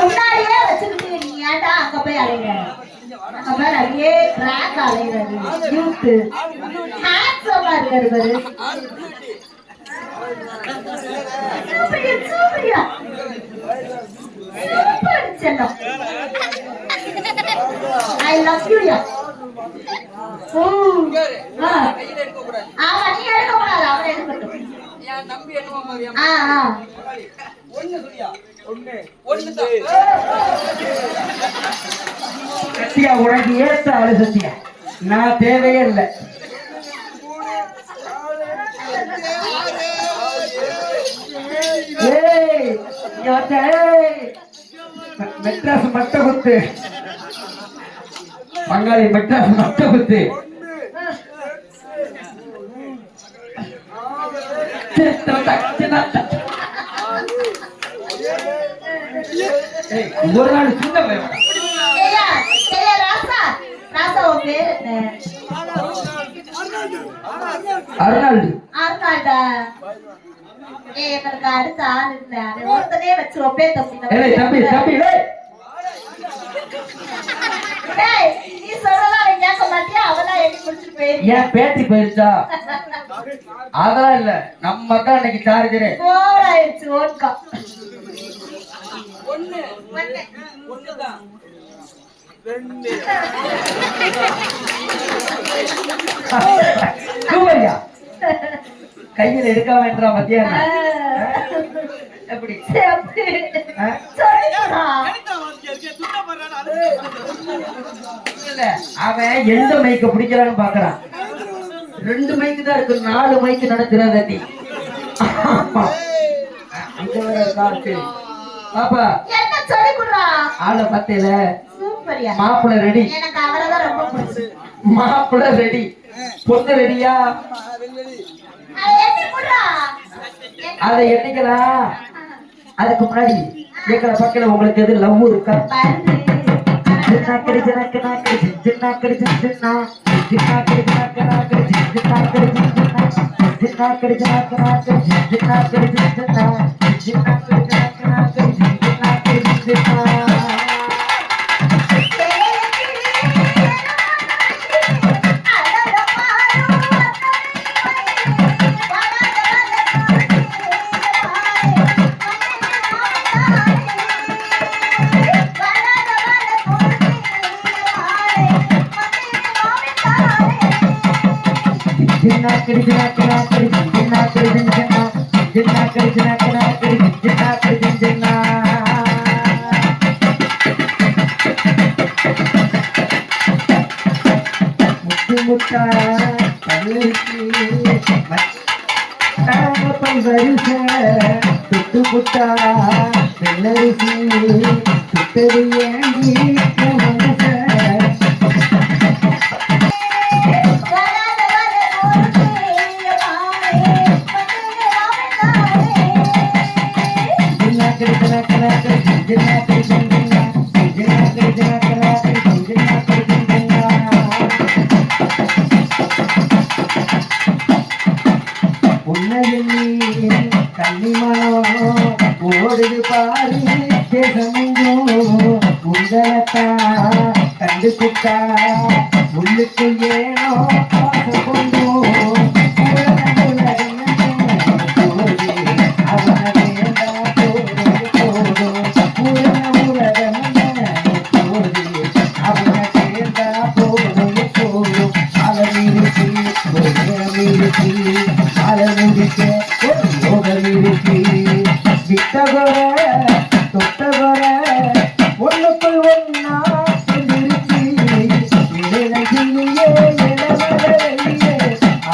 முன்னாடியே வச்சுக்கிட்டு நீ ஏன்டா அங்க போய் அலையிற? அங்க போய் அப்படியே ட்ராக் அலையிறது. யூத் ஹேண்ட்ஸமா இருக்காரு பாரு. சூப்பரியா சூப்பரியா சூப்பர் செல்லம். I love you யா. ஓ கையில எடுக்க கூடாது. ஆமா, நீ எடுக்க கூடாது. அவன் எடுக்கட்டும். என் நம்பி என்னவா மாதிரியா? ஒண்ணு சொல்லியா? ஒண்ணு தான். சத்தியா உனக்கு ஏத்த ஆளு சத்தியா. நான் தேவையே இல்லை. ஏய், இங்க வாச்சா, ஏய். மெட்ராஸ் மட்ட குத்து பங்காளி, மெட்ராஸ் மட்ட குத்து. ஏய், ஒரு நாள் சின்ன பையன். ஏய்யா, ஏய்யா ராசா. ராசா உன் பேர் என்ன? அருணாள்டு. ஆர்கால்டா. ஏய், எனக்கு அடுத்த ஆள் இல்ல. அவன் ஒருத்தனே வச்சு ஒப்பே தம்பி. ஏய் தம்பி தம்பி, டேய். டேய், நீ சொல்லலாம் அவன் கேட்க மாட்டியா? அவதான் எழுதி முடிச்சுட்டு போயிரு. ஏன் பேட்டி போயிருச்சா? அதெல்லாம் இல்ல, நம்ம தான் இன்னைக்கு சார்ஜரே. போர் ஆயிடுச்சு ஓட்கா. ஒண்ணு. ஒண்ணு. ஒண்ணுதான். சூப்பர்யா. கையில எடுக்காம என்றா மத்தியானம் எப்படி? ஆ? சொல்லுடா. இல்ல, அவன் எந்த மைக்க பிடிக்கிறான்னு பாக்குறான். 2 மைக்கு தான் இருக்கு, 4 மைக்கு நடத்துறாத நீ. ஆமா, அங்க வேற காட்டு. பாப்பா, என்ன சொல்லி குடுறா? ஆளை பத்தையில சூப்பர்யா. மாப்பிள்ள ரெடி. எனக்கு அவரதான் ரொம்ப பிடிச்சது. மாப்பிள்ள ரெடி, பொண்ணு ரெடியா? அதை எப்படி குடுறா? அதை எண்ணிக்கலாம். அதுக்கு முன்னாடி எங்களை பக்கத்துல உங்களுக்கு எது லவ் இருக்கா? பாரு. ஜின்னாக்கடி ஜின்னாக்கடி ஜின்னாக்கடி Jinnah ஜின்னாக்கடி ஜின்னாக்கடி ஜின்னாக்கடி Jinnah ஜின்னாக்கடி ஜின்னாக்கடி ஜின்னாக்கடி Jinnah ஜின்னாக்கடி ஜின்னாக்கடி ஜின்னாக்கடி Jinnah. Jinnakadi jinnakadi jinnakadi jinnakadi jinnakadi jinnakadi jinnakadi jinnakadi. Muttu mutta paluki mattana panvarisa tuttu mutta pellarisi சுட்டது ஏண்டி என் மனச ஓடுது பாரு தேசமெங்கும் உங்களைத்தான் கண்டுக்குட்டா உள்ளுக்கு ஏனோ பாசம் கொண்டோம் ஒண்ணுக்குள் ஒன்னா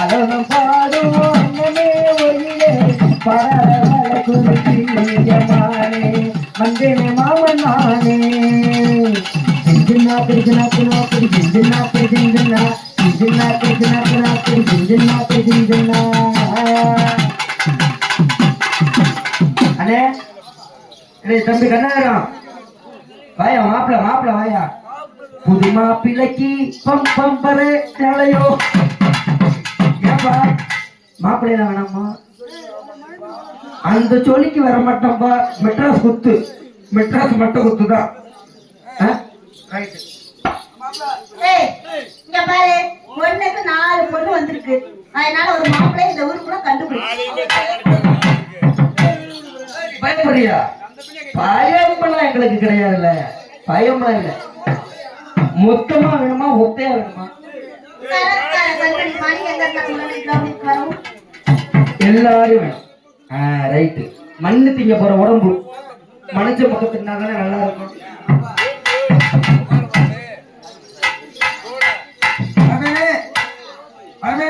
அதனம் பாடும் அண்ணனே ஒளியே பரவல குறிப்பியமானே மந்தேனே மாமன் நானே சிந்தினா பிரிஜினா பிரி சிந்தினா பிரிஜினா சிந்தினா பிரிஜினா பிரி சிந்தினா பிரிஜினா அண்ணே தம்பி கண்ணாயிரம் வாயா மாப்பிள்ள வாயா புது மாப்பிள்ளைக்கு பம்பரு தலையோ ஏப்பா மாப்பிள்ளையா வேணாமா அந்த சொல்லிக்கு வர மாட்டோம்பா மெட்ராஸ் குத்து மெட்ராஸ் மட்ட குத்துதான் இங்க பாரு பொண்ணுக்கு 4 பொண்ணு வந்திருக்கு அதனால ஒரு மாப்பிள்ளை இந்த ஊருக்குள்ள கண்டுபிடிச்சு பயப்படுறியா பயம்லாம் எங்களுக்கு கிடையாதுல்ல பயம்லாம் இல்லை மொத்தமா வேணுமா ஒத்தையா வேணுமா எல்லாரும் வேணும் ரைட்டு மண்ணு திங்க போற உடம்பு மனுஷ பக்கத்துனா தானே நல்லா இருக்கும் அமே